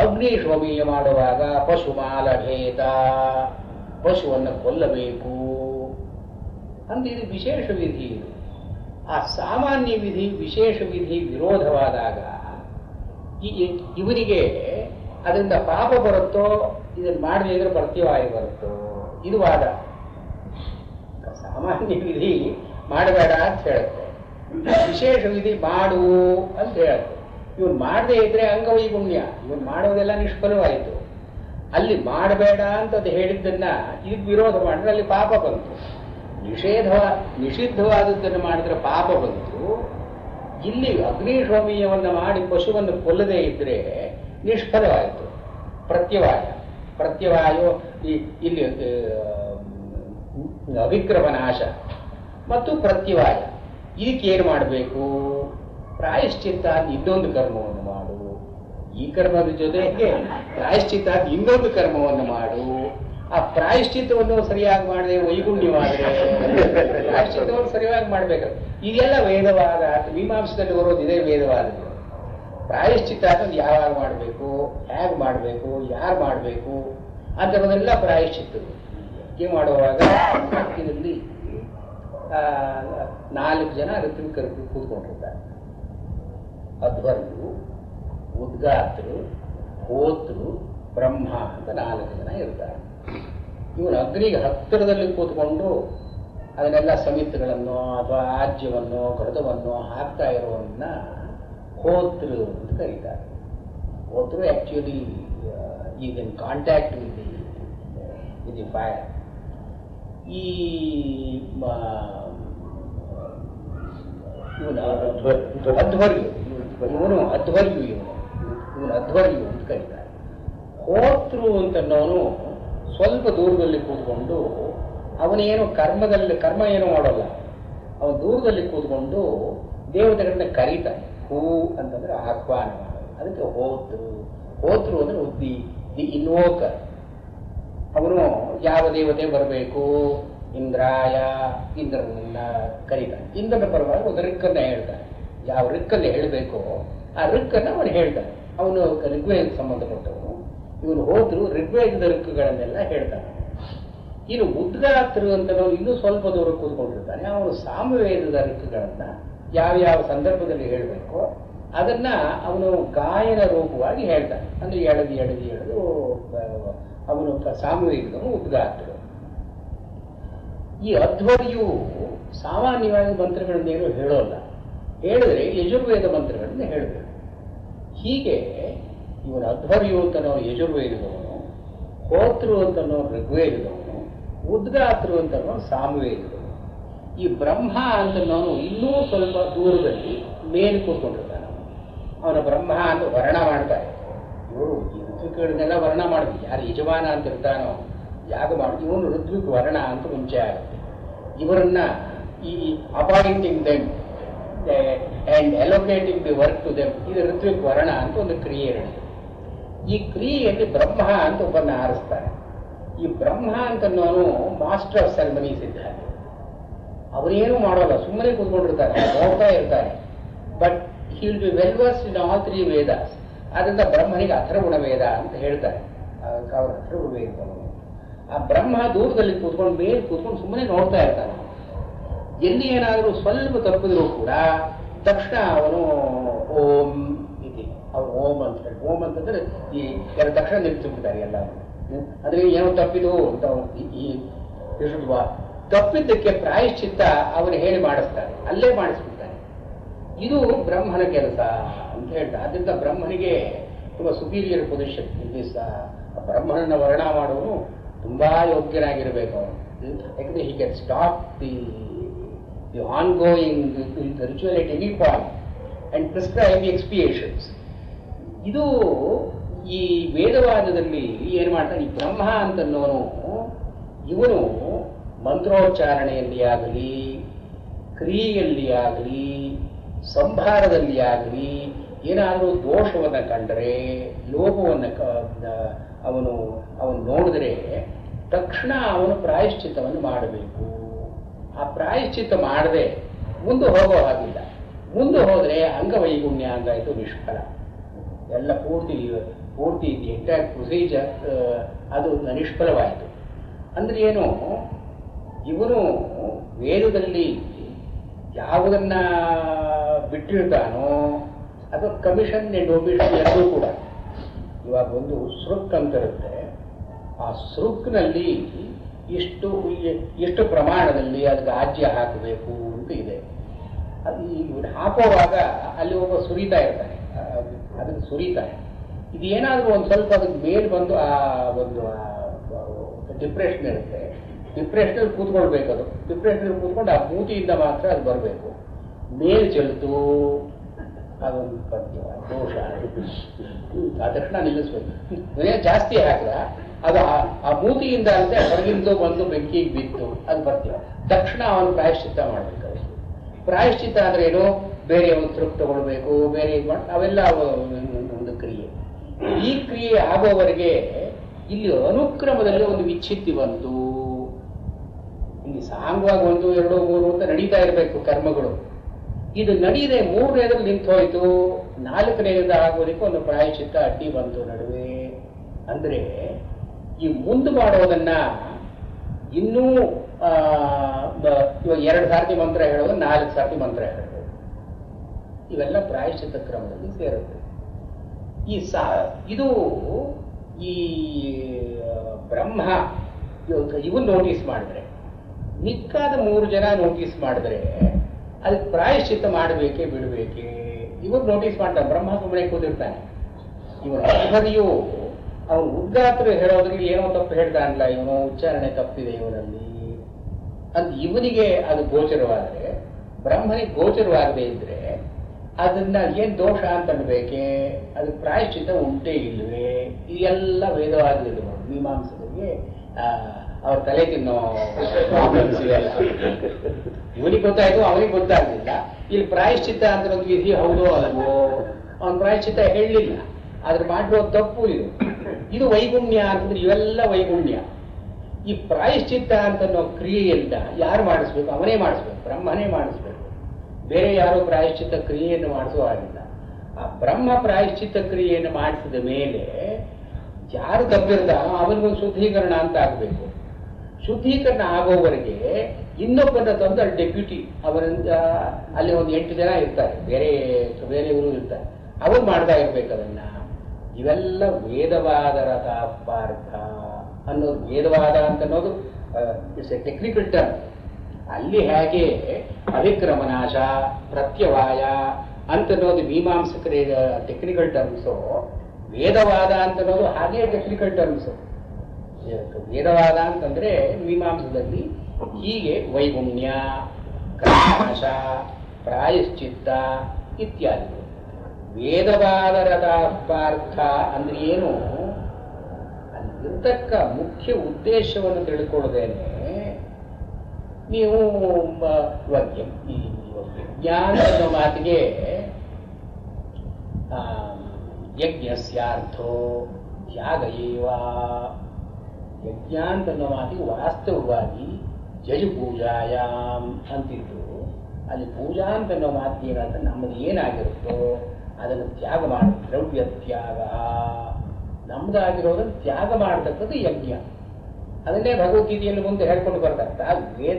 ಅಗ್ನಿ ಶೋಮೀಯ ಮಾಡುವಾಗ ಪಶುಮಾಲಭೇದ, ಪಶುವನ್ನು ಕೊಲ್ಲಬೇಕು ಅಂತ ಇದು ವಿಶೇಷ ವಿಧಿ. ಇದು ಆ ಸಾಮಾನ್ಯ ವಿಧಿ ವಿಶೇಷ ವಿಧಿ ವಿರೋಧವಾದಾಗ ಇವನಿಗೆ ಅದರಿಂದ ಪಾಪ ಬರುತ್ತೋ, ಇದನ್ನು ಮಾಡದೇ ಇದ್ರೆ ಪ್ರತ್ಯವಾಯ ಬರುತ್ತೋ, ಇದು ವಾದ. ಸಾಮಾನ್ಯ ವಿಧಿ ಮಾಡಬೇಡ ಅಂತ ಹೇಳುತ್ತೆ, ವಿಶೇಷ ವಿಧಿ ಮಾಡು ಅಂತ ಹೇಳುತ್ತೆ. ಇವನು ಮಾಡದೇ ಇದ್ರೆ ಅಂಗವೈಗುಣ್ಯ, ಇವನು ಮಾಡೋದೆಲ್ಲ ನಿಷ್ಫಲವಾಯಿತು. ಅಲ್ಲಿ ಮಾಡಬೇಡ ಅಂತದ್ದು ಹೇಳಿದ್ದನ್ನ ಇದಕ್ಕೆ ವಿರೋಧ ಮಾಡಿದ್ರೆ ಅಲ್ಲಿ ಪಾಪ ಬಂತು. ನಿಷಿದ್ಧವಾದದ್ದನ್ನು ಮಾಡಿದ್ರೆ ಪಾಪ ಬಂತು. ಇಲ್ಲಿ ಅಗ್ನಿಶೋಮೀಯವನ್ನು ಮಾಡಿ ಪಶುವನ್ನು ಕೊಲ್ಲದೇ ಇದ್ರೆ ನಿಷ್ಫಲವಾಯಿತು. ಪ್ರತ್ಯವಾಯೋ ಇಲ್ಲಿ ಅವಿಕ್ರಮ ನಾಶ ಮತ್ತು ಪ್ರತ್ಯವಾಯ. ಇದಕ್ಕೇನು ಮಾಡಬೇಕು? ಪ್ರಾಯಶ್ಚಿತ್ತ ಇನ್ನೊಂದು ಕರ್ಮವನ್ನು ಮಾಡು. ಈ ಕರ್ಮದ ಜೊತೆಗೆ ಪ್ರಾಯಶ್ಚಿತ್ತ ಇನ್ನೊಂದು ಕರ್ಮವನ್ನು ಮಾಡು. ಆ ಪ್ರಾಯಶ್ಚಿತ್ತವನ್ನು ಸರಿಯಾಗಿ ಮಾಡದೆ ವೈಗುಣ್ಯವಾದರೆ ಪ್ರಾಯಶ್ಚಿತ್ತವನ್ನು ಸರಿಯಾಗಿ ಮಾಡಬೇಕು. ಇದೆಲ್ಲ ವೇದವಾದ. ಮೀಮಾಂಸದಲ್ಲಿ ಬರೋದು ಇದೇ ವೇದವಾದ. ಪ್ರಾಯಶ್ಚಿತ್ತ ಅನ್ನೋದು ಯಾವಾಗ ಮಾಡಬೇಕು, ಹೇಗೆ ಮಾಡಬೇಕು, ಯಾರು ಮಾಡಬೇಕು ಅಂತನ್ನೋದೆಲ್ಲ ಪ್ರಾಯಶ್ಚಿತ್ತಗಳು. ಯಜ್ಞ ಮಾಡುವಾಗ ಇದರಲ್ಲಿ 4 ಜನ ಋತ್ವಿಕರು ಕೂತ್ಕೊಂಡಿರ್ತಾರೆ. ಅಧ್ವರ್ಯು, ಉದ್ಗಾತರು, ಹೋತೃ, ಬ್ರಹ್ಮ ಅಂತ 4 ಜನ ಇರ್ತಾರೆ. ಇವನು ಅಗ್ನಿಗೆ ಹತ್ತಿರದಲ್ಲಿ ಕೂತ್ಕೊಂಡು ಅದನ್ನೆಲ್ಲ ಸಮಿತಿಗಳನ್ನು ಅಥವಾ ಆಜ್ಯವನ್ನು ಘೃತವನ್ನು ಹಾಕ್ತಾ ಇರುವನ್ನ ಹೋತೃ ಅಂತ ಕರೀತಾರೆ. ಹೋತೃ actually is in contact with the fire. ಈ ಇವನು ಅಧ್ವರ್ಯು, ಇವನು ಅಧ್ವರ್ಯು ಅಂತ ಕರೀತಾರೆ. ಹೋತೃ ಅಂತನ್ನೋನು ಸ್ವಲ್ಪ ದೂರದಲ್ಲಿ ಕೂತ್ಕೊಂಡು ಅವನೇನು ಕರ್ಮ ಏನು ಮಾಡೋಲ್ಲ. ಅವನು ದೂರದಲ್ಲಿ ಕೂತ್ಕೊಂಡು ದೇವತೆಗಳನ್ನ ಕರೀತಾನೆ. ಹೂ ಅಂತಂದ್ರೆ ಆಹ್ವಾನ ಮಾಡೋದು, ಅದಕ್ಕೆ ಹೋತೃ ಅಂದ್ರೆ ದಿ ಇನ್ವೋಕರ್. ಅವನು ಯಾವ ದೇವತೆ ಬರಬೇಕು, ಇಂದ್ರಾಯ, ಇಂದ್ರನನ್ನ ಕರೀತಾನೆ. ಇಂದ್ರನ ಪರವಾಗಿ ಒಂದು ರಿಕ್ಕನ್ನ ಹೇಳ್ತಾನೆ. ಯಾವ ರಿಕ್ಕಲ್ಲಿ ಹೇಳಬೇಕೋ ಆ ರಿಕ್ಕನ್ನು ಅವನು ಹೇಳ್ತಾನೆ. ಅವನು ಋಗ್ವೇದಕ್ಕೆ ಸಂಬಂಧಪಟ್ಟವನು. ಇವನು ಹೋದ್ರು ಋಗ್ವೇದದ ರಿಕ್ಕುಗಳನ್ನೆಲ್ಲ ಹೇಳ್ತಾನೆ. ಇನ್ನು ಉದ್ಗಾತರು ಅಂತ ಇನ್ನೂ ಸ್ವಲ್ಪ ದೂರ ಕೂತ್ಕೊಂಡಿರ್ತಾನೆ. ಅವನು ಸಾಮವೇದದ ಋತುಗಳನ್ನ ಯಾವ್ಯಾವ ಸಂದರ್ಭದಲ್ಲಿ ಹೇಳಬೇಕೋ ಅದನ್ನ ಅವನು ಗಾಯನ ರೂಪವಾಗಿ ಹೇಳ್ತಾನೆ. ಅಂದ್ರೆ ಎಳೆದು ಅವನು ಸಾಮವೇದನು ಉದ್ಗಾತರು. ಈ ಅಧ್ವರ್ಯು ಸಾಮಾನ್ಯವಾಗಿ ಮಂತ್ರಗಳನ್ನೇನು ಹೇಳೋಲ್ಲ, ಹೇಳಿದ್ರೆ ಯಜುರ್ವೇದ ಮಂತ್ರಗಳನ್ನ ಹೇಳಬೇಕು. ಹೀಗೆ ಇವನು ಅಧ್ವರ್ಯು ಅಂತನೋ ಯಜುರ್ವೇದದವನು, ಹೋತೃ ಅಂತನೋ ಋಗ್ವೇದದವನು, ಉದ್ಗಾತೃ ಅಂತನೋ ಸಾಮವೇದದವನು. ಈ ಬ್ರಹ್ಮ ಅಂತನೋನು ಇನ್ನೂ ಸ್ವಲ್ಪ ದೂರದಲ್ಲಿ ಮೇಲೆ ಕೂತ್ಕೊಂಡಿರ್ತಾನೆ. ಅವನ ಬ್ರಹ್ಮ ಅಂತ ವರ್ಣ ಮಾಡ್ತಾರೆ. ಇವರು ಈ ಋತ್ವಿಕಗಳನ್ನೆಲ್ಲ ವರ್ಣ ಮಾಡಿದ್ವಿ. ಯಾರು ಯಜಮಾನ ಅಂತ ಇರ್ತಾನೋ ಯಾಗ ಮಾಡಿ ಇವನು ಋತ್ವಿಕ್ ವರ್ಣ ಅಂತ ಮುಂಚೆ ಆಗುತ್ತೆ. ಇವರನ್ನ ಈ appointing them and allocating the work to them, ಇದು ಋತ್ವಿಕ್ ವರ್ಣ ಅಂತ ಒಂದು ಕ್ರಿಯೆ ನಡೆಯುತ್ತೆ. ಈ ಕ್ರಿಯೆಯಲ್ಲಿ ಬ್ರಹ್ಮ ಅಂತ ಒಬ್ಬನ್ನ ಆರಿಸ್ತಾರೆ. ಈ ಬ್ರಹ್ಮ ಅಂತನೋನು ಮಾಸ್ಟರ್ ಆಫ್ ಸೆರೆಮನೀಸ್ ಇದ್ದಾರೆ. ಅವರೇನು ಮಾಡೋಲ್ಲ, ಸುಮ್ಮನೆ ಕೂತ್ಕೊಂಡಿರ್ತಾರೆ, ನೋಡ್ತಾ ಇರ್ತಾರೆ. But he will be well versed in all three Vedas. ಆದ್ರಿಂದ ಬ್ರಹ್ಮನಿಗೆ ಅಥರ್ವಣ ವೇದ ಅಂತ ಹೇಳ್ತಾರೆ. ಅವ್ರ ಅಥರ್ವಣ ವೇದ. ಆ ಬ್ರಹ್ಮ ದೂರದಲ್ಲಿ ಕೂತ್ಕೊಂಡು ಮೇಲೆ ಕೂತ್ಕೊಂಡು ಸುಮ್ಮನೆ ನೋಡ್ತಾ ಇರ್ತಾನೆ. ಎಲ್ಲಿ ಏನಾದರೂ ಸ್ವಲ್ಪ ತಪ್ಪಿದ್ರು ಕೂಡ ತಕ್ಷಣ ಅವನು ಓಂ ಇದೆ, ಅವ್ರು ಓಂ ಅಂತ ಹೇಳಿ. ಓಂ ಅಂತಂದ್ರೆ ಈ ಎರಡು ತಕ್ಷಣ ನಿಲ್ಸಿಬಿಡ್ತಾರೆ ಎಲ್ಲ. ಅಂದ್ರೆ ಏನೋ ತಪ್ಪಿದು ಅಂತ ಈ ತಪ್ಪಿದ್ದಕ್ಕೆ ಪ್ರಾಯಶ್ಚಿತ್ತ ಅವನು ಹೇಳಿ ಮಾಡಿಸ್ತಾರೆ, ಅಲ್ಲೇ ಮಾಡಿಸ್ಬಿಡ್ತಾನೆ. ಇದು ಬ್ರಹ್ಮನ ಕೆಲಸ ಅಂತ ಹೇಳ್ತಾರೆ. ಅದರಿಂದ ಬ್ರಹ್ಮನಿಗೆ ತುಂಬಾ ಸುಪೀರಿಯರ್ ಪೊಸಿಷನ್. ಬ್ರಹ್ಮನನ್ನ ವರ್ಣ ಮಾಡುವನು ತುಂಬಾ ಯೋಗ್ಯನಾಗಿರ್ಬೇಕು ಅವನು. ಯಾಕಂದ್ರೆ he can stop the ongoing ritual at any point and prescribe the expiations. ಇದು ಈ ವೇದವಾದದಲ್ಲಿ ಏನ್ ಮಾಡ್ತಾನೆ, ಈ ಬ್ರಹ್ಮ ಅಂತನ್ನೋನು ಇವನು ಮಂತ್ರೋಚ್ಚಾರಣೆಯಲ್ಲಿ ಆಗಲಿ, ಕ್ರಿಯೆಯಲ್ಲಿ ಆಗಲಿ, ಸಂಭಾರದಲ್ಲಿ ಆಗಲಿ ಏನಾದರೂ ದೋಷವನ್ನು ಕಂಡರೆ, ಲೋಪವನ್ನು ಅವನು ನೋಡಿದ್ರೆ ತಕ್ಷಣ ಅವನು ಪ್ರಾಯಶ್ಚಿತ್ತವನ್ನು ಮಾಡಬೇಕು. ಆ ಪ್ರಾಯಶ್ಚಿತ್ತ ಮಾಡದೆ ಮುಂದೆ ಹೋಗೋ ಹಾಗಿಲ್ಲ. ಮುಂದೆ ಹೋದರೆ ಅಂಗವೈಗುಣ್ಯ ಅಂಗಾಯಿತು, ನಿಷ್ಫಲ. ಎಲ್ಲ ಪೂರ್ತಿ ಎಂಟೈರ್ ಪ್ರೊಸೀಜರ್ ಅದು ನಿಷ್ಫಲವಾಯಿತು. ಅಂದ್ರೆ ಏನು, ಇವನು ವೇದದಲ್ಲಿ ಯಾವುದನ್ನ ಬಿಟ್ಟಿರ್ತಾನೋ ಅದು ಕಮಿಷನ್ ಅಂಡ್ ಒಮಿಷನ್ ಎರಡೂ ಕೂಡ. ಇವಾಗ ಒಂದು ಸೃಕ್ ಅಂತ ಇರುತ್ತೆ. ಆ ಸೃಕ್ನಲ್ಲಿ ಎಷ್ಟು ಪ್ರಮಾಣದಲ್ಲಿ ಅದಕ್ಕೆ ಆಜ್ಯ ಹಾಕಬೇಕು ಅಂತ ಇದೆ. ಅದು ಹಾಕುವಾಗ ಅಲ್ಲಿ ಒಬ್ಬ ಸುರಿತಾ ಇರ್ತಾನೆ, ಅದಕ್ಕೆ ಸುರಿತಾನೆ. ಇದು ಏನಾದರೂ ಒಂದು ಸ್ವಲ್ಪ ಅದಕ್ಕೆ ಮೇಲೆ ಬಂದು ಆ ಒಂದು ಡಿಪ್ರೆಷನ್ ಇರುತ್ತೆ. ಡಿಪ್ರೆಷನಲ್ಲಿ ಕೂತ್ಕೊಳ್ಬೇಕು. ಅದು ಡಿಪ್ರೆಷನಲ್ಲಿ ಕೂತ್ಕೊಂಡು ಆ ಮೂತಿಯಿಂದ ಮಾತ್ರ ಅದು ಬರಬೇಕು. ಮೇಲ್ ಚೆಲ್ತು ಅದೊಂದು ಪದ್ಯ ದೋಷ. ಆ ತಕ್ಷಣ ನಿಲ್ಲಿಸ್ಬೇಕು. ಜಾಸ್ತಿ ಹಾಕಿದ ಅದು ಆ ಮೂತಿಯಿಂದ ಅಂತೆ ಹೊರಗಿಂದು ಬಂದು ಬೆಂಕಿಗೆ ಬಿತ್ತು, ಅದು ಪದ್ಯ. ತಕ್ಷಣ ಅವನು ಪ್ರಾಯಶ್ಚಿತ್ತ ಮಾಡಬೇಕು. ಪ್ರಾಯಶ್ಚಿತ್ತ ಅಂದ್ರೆ ಏನು, ಬೇರೆ ಒಂದು ತೃಪ್ತಿ ತಗೊಳ್ಬೇಕು, ಬೇರೆ ಇದು ಮಾಡಿ ಅವೆಲ್ಲ ಒಂದು ಕ್ರಿಯೆ. ಈ ಕ್ರಿಯೆ ಆಗೋವರೆಗೆ ಇಲ್ಲಿ ಅನುಕ್ರಮದಲ್ಲಿ ಒಂದು ವಿಚ್ಛಿತ್ತಿ ಬಂತು. ಇಲ್ಲಿ ಸಾಂಗವಾಗಿ 1, 2, 3 ಅಂತ ನಡೀತಾ ಇರಬೇಕು ಕರ್ಮಗಳು. ಇದು ನಡೀದೆ 3ನೇದಲ್ಲಿ ನಿಂತು ಹೋಯ್ತು, 4ನೇದಿಂದ ಆಗೋದಕ್ಕೆ ಒಂದು ಪ್ರಾಯಶ್ಚಿತ್ತ ಅಡ್ಡಿ ಬಂತು ನಡುವೆ. ಅಂದ್ರೆ ಈ ಮುಂದೆ ಮಾಡೋದನ್ನ ಇನ್ನೂ 2 ಸಾರ್ತಿ ಮಂತ್ರ ಹೇಳೋದು, 4 ಸಾರ್ತಿ ಮಂತ್ರ ಹೇಳೋದು, ಇವೆಲ್ಲ ಪ್ರಾಯಶ್ಚಿತ್ತ ಕ್ರಮದಲ್ಲಿ ಸೇರುತ್ತೆ. ಇದು ಈ ಬ್ರಹ್ಮ ಇವನ್ ನೋಟಿಸ್ ಮಾಡಿದ್ರೆ, ಮಿಕ್ಕಾದ 3 ಜನ ನೋಟಿಸ್ ಮಾಡಿದ್ರೆ ಅದಕ್ಕೆ ಪ್ರಾಯಶ್ಚಿತ್ತ ಮಾಡಬೇಕೇ ಬಿಡಬೇಕೆ, ಇವರು ನೋಟಿಸ್ ಮಾಡ್ತಾನೆ. ಬ್ರಹ್ಮ ಸುಮ್ಮನೆ ಕೂತಿರ್ತಾನೆ. ಇವನು ಅಧಿಪತಿಯು ಅವನು ಉದ್ಗಾತರು ಹೇಳೋದ್ರಲ್ಲಿ ಏನೋ ತಪ್ಪು ಹೇಳ್ತಾನಲ್ಲ, ಇವನು ಉಚ್ಚಾರಣೆ ತಪ್ಪಿದೆ ಇವರಲ್ಲಿ ಅಂತ ಇವನಿಗೆ ಅದು ಗೋಚರವಾದರೆ, ಬ್ರಹ್ಮನಿಗೆ ಗೋಚರವಾಗದೇ ಇದ್ರೆ ಅದನ್ನ ಏನ್ ದೋಷ ಅಂತ ಅನ್ಬೇಕೆ, ಅದಕ್ಕೆ ಪ್ರಾಯಶ್ಚಿತ್ತ ಉಂಟೇ ಇಲ್ವೇ, ಇದೆಲ್ಲ ವೇದವಾದಗಳು ಮೀಮಾಂಸಗಳಿಗೆ ಅವ್ರ ತಲೆ ತಿನ್ನೋ ಪ್ರಾಬ್ಲಮ್ಸ್ ಇವೆಲ್ಲ. ಇವನಿಗೆ ಗೊತ್ತಾಯ್ತು, ಅವನಿಗೆ ಗೊತ್ತಾಗ್ಲಿಲ್ಲ. ಇಲ್ಲಿ ಪ್ರಾಯಶ್ಚಿತ್ತ ಅಂತ ಒಂದು ವಿಧಿ ಹೌದೋ ಅಲ್ವೋ, ಅವನ ಪ್ರಾಯಶ್ಚಿತ್ತ ಹೇಳಲಿಲ್ಲ, ಆದ್ರೆ ಮಾಡಿರೋ ತಪ್ಪು ಇದು ವೈಗುಣ್ಯ ಅಂತಂದ್ರೆ ಇವೆಲ್ಲ ವೈಗುಣ್ಯ. ಈ ಪ್ರಾಯಶ್ಚಿತ್ತ ಅಂತ ಕ್ರಿಯೆಯನ್ನ ಯಾರು ಮಾಡಿಸ್ಬೇಕು, ಅವನೇ ಮಾಡಿಸ್ಬೇಕು, ಬ್ರಹ್ಮನೇ ಮಾಡಿಸ್ಬೇಕು. ಬೇರೆ ಯಾರೋ ಪ್ರಾಯಶ್ಚಿತ್ತ ಕ್ರಿಯೆಯನ್ನು ಮಾಡಿಸೋ ಹಾಗಿಲ್ಲ. ಆ ಬ್ರಹ್ಮ ಪ್ರಾಯಶ್ಚಿತ್ತ ಕ್ರಿಯೆಯನ್ನು ಮಾಡಿಸಿದ ಮೇಲೆ ಯಾರು ತಪ್ಪಿರ್ತಾನೋ ಅವನಿಗೊಂದು ಶುದ್ಧೀಕರಣ ಅಂತ ಆಗ್ಬೇಕು. ಶುದ್ಧೀಕರಣ ಆಗೋವರೆಗೆ ಇನ್ನೊಬ್ಬನ ತಂದು ಅಲ್ಲಿ ಡೆಪ್ಯೂಟಿ ಅವರಿಂದ ಅಲ್ಲಿ ಒಂದು 8 ಜನ ಇರ್ತಾರೆ, ಬೇರೆಯವರು ಇರ್ತಾರೆ, ಅವರು ಮಾಡ್ತಾ ಇರ್ಬೇಕು ಅದನ್ನ. ಇವೆಲ್ಲ ವೇದವಾದರ ತಾತ್ಪಾರ್ಥ ಅನ್ನೋದು. ವೇದವಾದ ಅಂತ ಅನ್ನೋದು ಇಟ್ಸ್ ಎ ಟೆಕ್ನಿಕಲ್ ಟರ್ಮ್. ಅಲ್ಲಿ ಹೇಗೆ ಅವಿಕ್ರಮನಾಶ, ಪ್ರತ್ಯವಾಯ ಅಂತನ್ನೋದು ಮೀಮಾಂಸಕರ ಟೆಕ್ನಿಕಲ್ ಟರ್ಮ್ಸು, ವೇದವಾದ ಅಂತನ್ನೋದು ಹಾಗೆ ಟೆಕ್ನಿಕಲ್ ಟರ್ಮ್ಸು. ವೇದವಾದ ಅಂತಂದ್ರೆ ಮೀಮಾಂಸದಲ್ಲಿ ಹೀಗೆ ವೈಗುಣ್ಯ, ಕ್ರಮನಾಶ, ಪ್ರಾಯಶ್ಚಿತ್ತ ಇತ್ಯಾದಿ. ವೇದವಾದರ ತಾತ್ಪಾರ್ಥ ಅಂದ್ರೆ ಏನು? ಅಲ್ಲಿರ್ತಕ್ಕ ಮುಖ್ಯ ಉದ್ದೇಶವನ್ನು ತಿಳ್ಕೊಳ್ಳದೇನೆ ನೀವು ವಿಜ್ಞಾನ ಅನ್ನೋ ಮಾತಿಗೆ ಯಜ್ಞಸ್ಯಾರ್ಥೋ ತ್ಯಾಗ ಏವ. ಯಜ್ಞ ಅಂತನ್ನೋ ಮಾತಿಗೆ ವಾಸ್ತವವಾಗಿ ಯಜುಪೂಜಾಯಾಮ್ ಅಂತಿದ್ರು. ಅಲ್ಲಿ ಪೂಜಾ ಅಂತನ್ನೋ ಮಾತಿಗೆ ಏನಂತ ನಮ್ಮದು ಏನಾಗಿರುತ್ತೋ ಅದನ್ನು ತ್ಯಾಗ ಮಾಡಿ, ದ್ರವ್ಯ ತ್ಯಾಗ, ನಮ್ದಾಗಿರೋದನ್ನು ತ್ಯಾಗ ಮಾಡತಕ್ಕದ್ದು ಯಜ್ಞ. ಅದನ್ನೇ ಭಗವದ್ಗೀತೆಯಲ್ಲಿ ಮುಂದೆ ಹೇಳ್ಕೊಂಡು ಬರ್ತಾರೆ.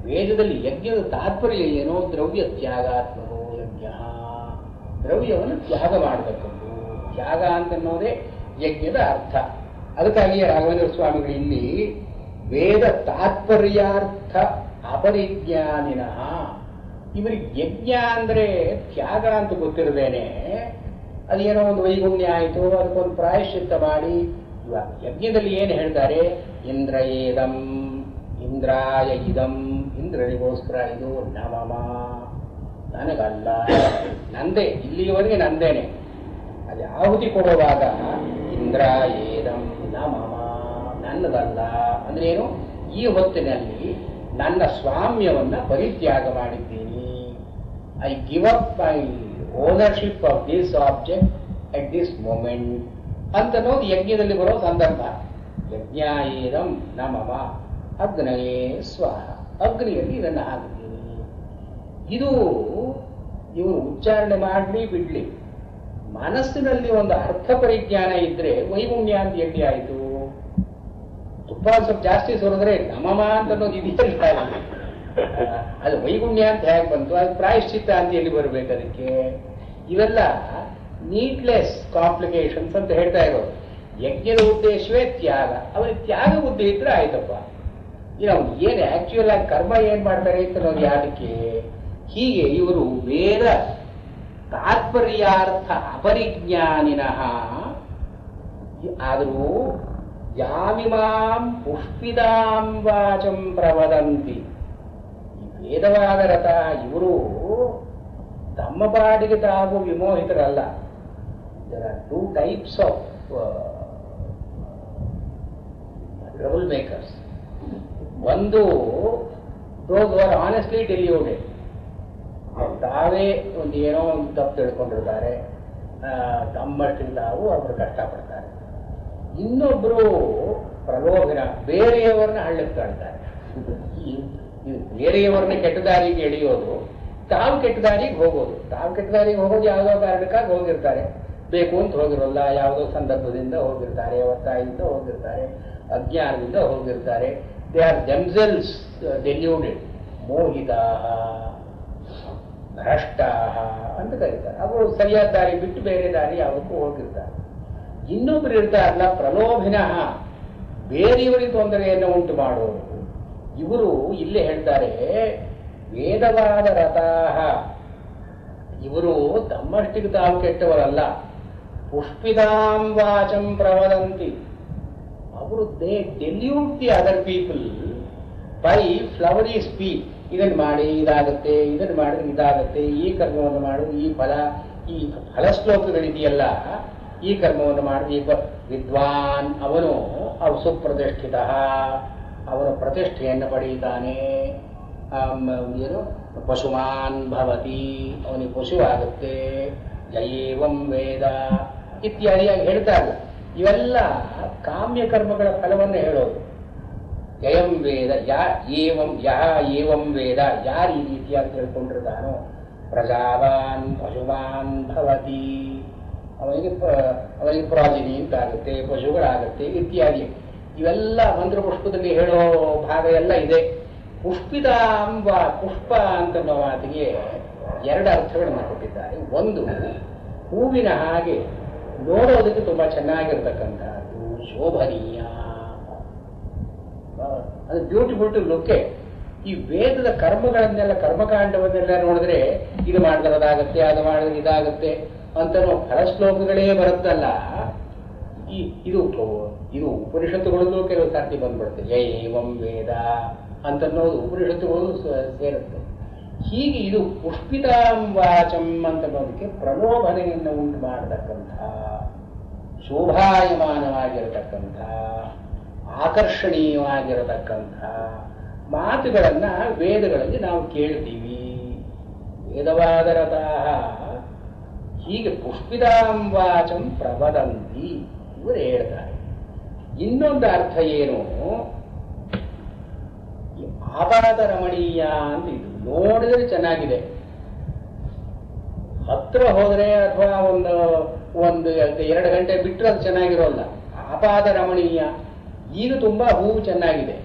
ವೇದದಲ್ಲಿ ಯಜ್ಞದ ತಾತ್ಪರ್ಯ ಏನೋ? ದ್ರವ್ಯ ತ್ಯಾಗಾತ್ಮಕೋ ಯಜ್ಞ, ದ್ರವ್ಯವನ್ನು ತ್ಯಾಗ ಮಾಡತಕ್ಕದ್ದು. ತ್ಯಾಗ ಅಂತನ್ನೋದೇ ಯಜ್ಞದ ಅರ್ಥ. ಅದಕ್ಕಾಗಿಯೇ ರಾಘವೇಂದ್ರ ಸ್ವಾಮಿಗಳು ಇಲ್ಲಿ ವೇದ ತಾತ್ಪರ್ಯಾರ್ಥ ಅಪರಿಜ್ಞಾನಿನಃ, ಇವರಿಗೆ ಯಜ್ಞ ಅಂದ್ರೆ ತ್ಯಾಗ ಅಂತ ಗೊತ್ತಿರದೇನೆ ಅದೇನೋ ಒಂದು ವೈಗುಣ್ಯ ಆಯಿತು, ಅದಕ್ಕೊಂದು ಪ್ರಾಯಶ್ಚಿತ್ತ ಮಾಡಿ. ಇವಾಗ ಯಜ್ಞದಲ್ಲಿ ಏನು ಹೇಳ್ತಾರೆ? ಇಂದ್ರ ಏದಂ, ಇಂದ್ರಾಯ ಇದಂ, ಇಂದ್ರನಿಗೋಸ್ಕರ ಇದು, ನಮಮ ನನಗಲ್ಲ, ನಂದೇ, ಇಲ್ಲಿಯವರೆಗೆ ನಂದೇನೆ. ಅಲ್ಲಿ ಆಹುತಿ ಕೊಡುವಾಗ ಇಂದ್ರ ಏದಂ ನಮಮ, ನನ್ನದಲ್ಲ ಅಂದ್ರೆ ಏನು? ಈ ಹೊತ್ತಿನಲ್ಲಿ ನನ್ನ ಸ್ವಾಮ್ಯವನ್ನ ಪರಿತ್ಯಾಗ ಮಾಡಿದ್ದೀನಿ. I give up my ownership of this object at this moment ಅಂತನ್ನೋದು ಯಜ್ಞದಲ್ಲಿ ಬರೋ ಸಂದರ್ಭ. ಯಜ್ಞ ಏದಂ ನಮಮ ಅಗ್ನಯೇ ಸ್ವಾಹ, ಅಗ್ನಿಯಲ್ಲಿ ಇದನ್ನು ಹಾಕ್ತೀನಿ. ಇದು ಇವರು ಉಚ್ಚಾರಣೆ ಮಾಡಲಿ ಬಿಡ್ಲಿ, ಮನಸ್ಸಿನಲ್ಲಿ ಒಂದು ಅರ್ಥ ಪರಿಜ್ಞಾನ ಇದ್ರೆ ವೈಗುಣ್ಯ ಅಂತ ಎಲ್ಲಿ ಆಯಿತು? ತುಪ್ಪ ಸ್ವಲ್ಪ ಜಾಸ್ತಿ ಸುರಿದ್ರೆ ನಮಮ ಅಂತ ಅನ್ನೋದು ಇದೆಯಲ್ಲ, ಅದು ವೈಗುಣ್ಯ ಅಂತ ಹೇಗೆ ಬಂತು? ಅದು ಪ್ರಾಯಶ್ಚಿತ್ತ ಅಂತ ಎಲ್ಲಿ ಬರ್ಬೇಕು ಅದಕ್ಕೆ? ಇವೆಲ್ಲ ನೀಡ್ಲೆಸ್ ಕಾಂಪ್ಲಿಕೇಶನ್ಸ್ ಅಂತ ಹೇಳ್ತಾ ಇರೋದು. ಯಜ್ಞದ ಉದ್ದೇಶವೇ ತ್ಯಾಗ. ಅವರಿಗೆ ತ್ಯಾಗ ಬುದ್ಧಿ ಇದ್ರೆ ಆಯ್ತಪ್ಪ. ಅವ್ನು ಏನು ಆಕ್ಚುಯಲ್ ಆಗಿ ಕರ್ಮ ಏನ್ ಮಾಡ್ತಾರೆ ಅಂತ ಅನ್ನೋದು ಯಾದಕ್ಕೆ? ಹೀಗೆ ಇವರು ವೇದ ತಾತ್ಪರ್ಯಾರ್ಥ ಅಪರಿಜ್ಞಾನಿನಃ. ಆದರೂ ಯಾಮಿಮಾಂ ಪುಷ್ಪಿದಾಂ ವಾಚಂ ಪ್ರವದಂತಿ, ಈ ವೇದವಾದ ರಥ ಇವರು ತಮ್ಮ ಪಾಡಿಗೆ ತಾವು ವಿಮೋಹಿತರಲ್ಲ. There are 2 types of trouble makers. ಒಂದು those who are honestly deluded, ತಾವೇ ಒಂದು ಏನೋ ಒಂದು ತಪ್ಪು ತಿಳ್ಕೊಂಡಿರ್ತಾರೆ, ತಮ್ಮಷ್ಟಿಗೆ ತಾವು ಅವರು ಕಷ್ಟಪಡ್ತಾರೆ. ಇನ್ನೊಬ್ರು ಪ್ರಲೋಭನ, ಬೇರೆಯವರನ್ನ ಹಳ್ಳಕ್ಕೆ ಕಾಣ್ತಾರೆ. ಬೇರೆಯವರನ್ನ ಕೆಟ್ಟ ದಾರಿಗೆ ಎಳೆಯೋದು, ತಾವು ಕೆಟ್ಟ ದಾರಿಗೆ ಹೋಗೋದು. ತಾವು ಕೆಟ್ಟ ದಾರಿಗೆ ಹೋಗೋದು ಯಾವುದೋ ಕಾರಣಕ್ಕಾಗಿ ಹೋಗಿರ್ತಾರೆ, ಬೇಕು ಅಂತ ಹೋಗಿರೋಲ್ಲ, ಯಾವುದೋ ಸಂದರ್ಭದಿಂದ ಹೋಗಿರ್ತಾರೆ, ಒತ್ತಾಯದಿಂದ ಹೋಗಿರ್ತಾರೆ, ಅಜ್ಞಾನದಿಂದ ಹೋಗಿರ್ತಾರೆ. They are themselves deluded, Mohita ಭ್ರಷ್ಟಾ ಅಂತ ಕರೀತಾರೆ. ಅವರು ಸರಿಯಾದ ದಾರಿ ಬಿಟ್ಟು ಬೇರೆ ದಾರಿ ಯಾವುದಕ್ಕೂ ಹೋಗಿರ್ತಾರೆ. ಇನ್ನೊಬ್ರು ಇರ್ತಾರಲ್ಲ ಪ್ರಲೋಭಿನಃ, ಬೇರೆಯವರಿಗೆ ತೊಂದರೆಯನ್ನು ಉಂಟು ಮಾಡೋರು. ಇವರು ಇಲ್ಲೇ ಹೇಳ್ತಾರೆ ವೇದವಾದ ರಥಾಹ, ಇವರು ತಮ್ಮಷ್ಟಿಗೆ ತಾವು ಕೆಟ್ಟವರಲ್ಲ. ಪುಷ್ಪಿದಾಂ ವಾಚಂ ಪ್ರವದಂತಿ, ಅವರು they delude the other people by flowery speech. ಇದನ್ನು ಮಾಡಿ ಇದಾಗುತ್ತೆ, ಇದನ್ನು ಮಾಡಿದ್ರೆ ಇದಾಗುತ್ತೆ, ಈ ಕರ್ಮವನ್ನು ಮಾಡು, ಈ ಫಲಶ್ಲೋಕಗಳಿದೆಯಲ್ಲ, ಈ ಕರ್ಮವನ್ನು ಮಾಡಿ. ವಿದ್ವಾನ್ ಅವನು ಸುಪ್ರತಿಷ್ಠಿತ, ಅವನ ಪ್ರತಿಷ್ಠೆಯನ್ನು ಪಡೆಯುತ್ತಾನೆ. ಏನು ಪಶುಮಾನ್ ಭವತಿ, ಅವನಿಗೆ ಪಶುವಾಗುತ್ತೆ. ಯಯೇವಂ ವೇದ ಇತ್ಯಾದಿಯಾಗಿ ಹೇಳ್ತಾರಲ್ಲ, ಇವೆಲ್ಲ ಕಾಮ್ಯ ಕರ್ಮಗಳ ಫಲವನ್ನು ಹೇಳೋದು. ಯಯಂ ವೇದ, ಏವಂ ವೇದ, ಯಾರು ಈ ರೀತಿಯಾಗಿ ತಿಳ್ಕೊಂಡಿರ್ತಾನೋ, ಪ್ರಜಾವಾನ್ ಪಶುಮಾನ್ ಭವತಿ, ಅವನಿಗೆ ಪ್ರಾಜಿನಿ ಅಂತಾಗುತ್ತೆ, ಪಶುಗಳಾಗುತ್ತೆ ಇತ್ಯಾದಿ. ಇವೆಲ್ಲ ಮಂತ್ರಪುಷ್ಪದಲ್ಲಿ ಹೇಳೋ ಭಾಗ ಎಲ್ಲ ಇದೆ. ಪುಷ್ಪಿತಾಂಬ ಪುಷ್ಪ ಅಂತ ಮಾತಿಗೆ ಎರಡು ಅರ್ಥಗಳನ್ನು ಕೊಟ್ಟಿದ್ದಾರೆ. ಒಂದು, ಹೂವಿನ ಹಾಗೆ ನೋಡೋದಕ್ಕೆ ತುಂಬಾ ಚೆನ್ನಾಗಿರ್ತಕ್ಕಂಥದ್ದು, ಶೋಭನೀಯ, ಅದು ಬ್ಯೂಟಿಫುಲ್ ಟು ಲುಕ್. ಈ ವೇದದ ಕರ್ಮಗಳನ್ನೆಲ್ಲ, ಕರ್ಮಕಾಂಡವನ್ನೆಲ್ಲ ನೋಡಿದ್ರೆ ಇದು ಮಾಡಿದ್ರೆ ಅದಾಗತ್ತೆ, ಅದು ಮಾಡಿದ್ರೆ ಇದಾಗತ್ತೆ ಅಂತ ಫಲಶ್ಲೋಕಗಳೇ ಬರುತ್ತಲ್ಲ. ಇದು ಉಪನಿಷತ್ತುಗಳಲ್ಲೂ ಕೆಲವು ಸಾರ್ತಿ ಬಂದ್ಬಿಡುತ್ತೆ. ಏವಂ ವೇದ ಅಂತನ್ನೋದು ಉಪನಿಷತ್ತುಗಳು ಸೇರುತ್ತೆ. ಹೀಗೆ ಇದು ಪುಷ್ಪಿತಾಂ ವಾಚಂ ಅಂತನ್ನೋದಕ್ಕೆ ಪ್ರಲೋಭನೆಯನ್ನು ಉಂಟು ಮಾಡತಕ್ಕಂಥ, ಶೋಭಾಯಮಾನವಾಗಿರತಕ್ಕಂಥ, ಆಕರ್ಷಣೀಯವಾಗಿರತಕ್ಕಂಥ ಮಾತುಗಳನ್ನ ವೇದಗಳಲ್ಲಿ ನಾವು ಕೇಳ್ತೀವಿ. ವೇದವಾದರತಃ ಹೀಗೆ ಪುಷ್ಪಿತಾಂ ವಾಚಂ ಪ್ರವದಂತಿ ಇವರು ಹೇಳ್ತಾರೆ. ಇನ್ನೊಂದು ಅರ್ಥ ಏನು, ಆಪಾದ ರಮಣೀಯ ಅಂತ. ಇದು ನೋಡಿದ್ರೆ ಚೆನ್ನಾಗಿದೆ, ಹತ್ರ ಹೋದ್ರೆ ಅಥವಾ ಒಂದು 2 ಗಂಟೆ ಬಿಟ್ಟರೆ ಅದು ಚೆನ್ನಾಗಿರೋಲ್ಲ. ಆಪಾದ ರಮಣೀಯ, ಈಗ ತುಂಬಾ ಹೂವು ಚೆನ್ನಾಗಿದೆ,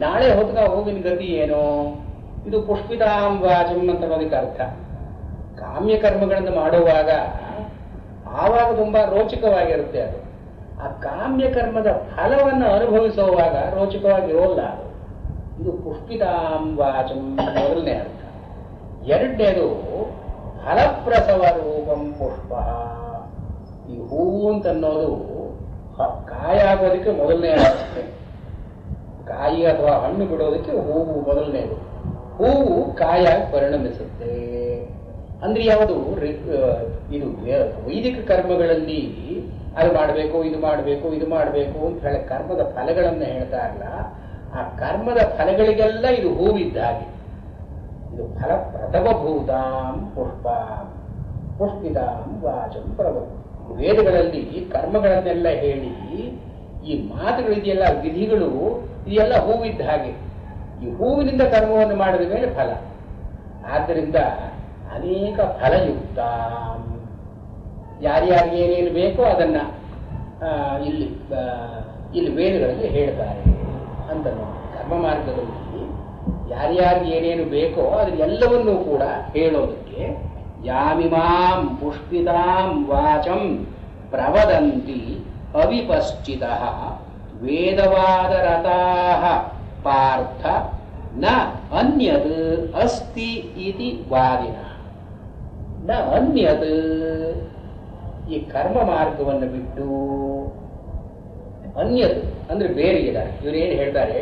ನಾಳೆ ಹೊತ್ಗ ಹೂವಿನ ಗತಿ ಏನೋ. ಇದು ಪುಷ್ಪಿತಾಂ ವಾಚಂ ಅಂತ ಅನ್ನೋದಕ್ಕೆ ಅರ್ಥ. ಕಾಮ್ಯ ಕರ್ಮಗಳನ್ನು ಮಾಡುವಾಗ ಆವಾಗ ತುಂಬಾ ರೋಚಕವಾಗಿರುತ್ತೆ ಅದು. ಆ ಕಾಮ್ಯ ಕರ್ಮದ ಫಲವನ್ನು ಅನುಭವಿಸುವಾಗ ರೋಚಕವಾಗಿರೋಲ್ಲ ಅದು. ಇದು ಪುಷ್ಪಿತಾಂ ವಾಚಂ ಮೊದಲನೇ ಅರ್ಥ. ಎರಡನೇದು ಫಲಪ್ರಸವ ರೂಪಂ ಪುಷ್ಪ. ಈ ಹೂವು ಅಂತ ಅನ್ನೋದು ಕಾಯಾಗೋದಕ್ಕೆ ಮೊದಲನೇ ಅರ್ಥ. ಕಾಯಿ ಅಥವಾ ಹಣ್ಣು ಬಿಡೋದಕ್ಕೆ ಹೂವು ಮೊದಲನೇದು. ಹೂವು ಕಾಯಾಗಿ ಪರಿಣಮಿಸುತ್ತೆ ಅಂದ್ರೆ ಯಾವುದು? ಇದು ವೈದಿಕ ಕರ್ಮಗಳಲ್ಲಿ ಅದು ಮಾಡಬೇಕು, ಇದು ಮಾಡಬೇಕು, ಇದು ಮಾಡಬೇಕು ಅಂತ ಹೇಳಿ ಕರ್ಮದ ಫಲಗಳನ್ನು ಹೇಳ್ತಾ ಇಲ್ಲ. ಆ ಕರ್ಮದ ಫಲಗಳಿಗೆಲ್ಲ ಇದು ಹೂವಿದ್ದ ಹಾಗೆ. ಇದು ಫಲ ಪ್ರಥಮಭೂತಾಂ ಪುಷ್ಪ ಪುಷ್ಪಿತಾಂ ವಾಚಂ ಪ್ರಭು. ವೇದಗಳಲ್ಲಿ ಕರ್ಮಗಳನ್ನೆಲ್ಲ ಹೇಳಿ ಈ ಮಾತುಗಳಿದೆಯಲ್ಲ, ವಿಧಿಗಳು ಇದೆಲ್ಲ ಹೂವಿದ್ದ ಹಾಗೆ. ಈ ಹೂವಿನಿಂದ ಕರ್ಮವನ್ನು ಮಾಡಿದ ಮೇಲೆ ಫಲ. ಆದ್ದರಿಂದ ಅನೇಕ ಫಲಯುಕ್ತ, ಯಾರ್ಯಾರಿಗೆ ಏನೇನು ಬೇಕೋ ಅದನ್ನ ಇಲ್ಲಿ ವೇದಗಳಲ್ಲಿ ಹೇಳ್ತಾರೆ ಅಂತ. ಕರ್ಮ ಮಾರ್ಗದಲ್ಲಿ ಯಾರ್ಯಾರಿಗೆ ಏನೇನು ಬೇಕೋ ಅದನ್ನೆಲ್ಲವನ್ನೂ ಕೂಡ ಹೇಳೋದಕ್ಕೆ ಯಾಮಿಮಾಂ ಪುಷ್ಪಿತಾಂ ವಾಚಂ ಪ್ರವದಂತಿ ಅವಿಪಶ್ಚಿತಃ ವೇದವಾದರತಾಃ ಪಾರ್ಥ ನ ಅನ್ಯದ್ ಅಸ್ತಿ ಇತಿ ವಾದಿನಃ. ನ ಅನ್ಯದ್, ಈ ಕರ್ಮ ಮಾರ್ಗವನ್ನು ಬಿಟ್ಟು ಅನ್ಯದ್ ಅಂದ್ರೆ ಬೇರೆ ಇದ್ದಾರೆ. ಇವರೇನು ಹೇಳ್ತಾರೆ,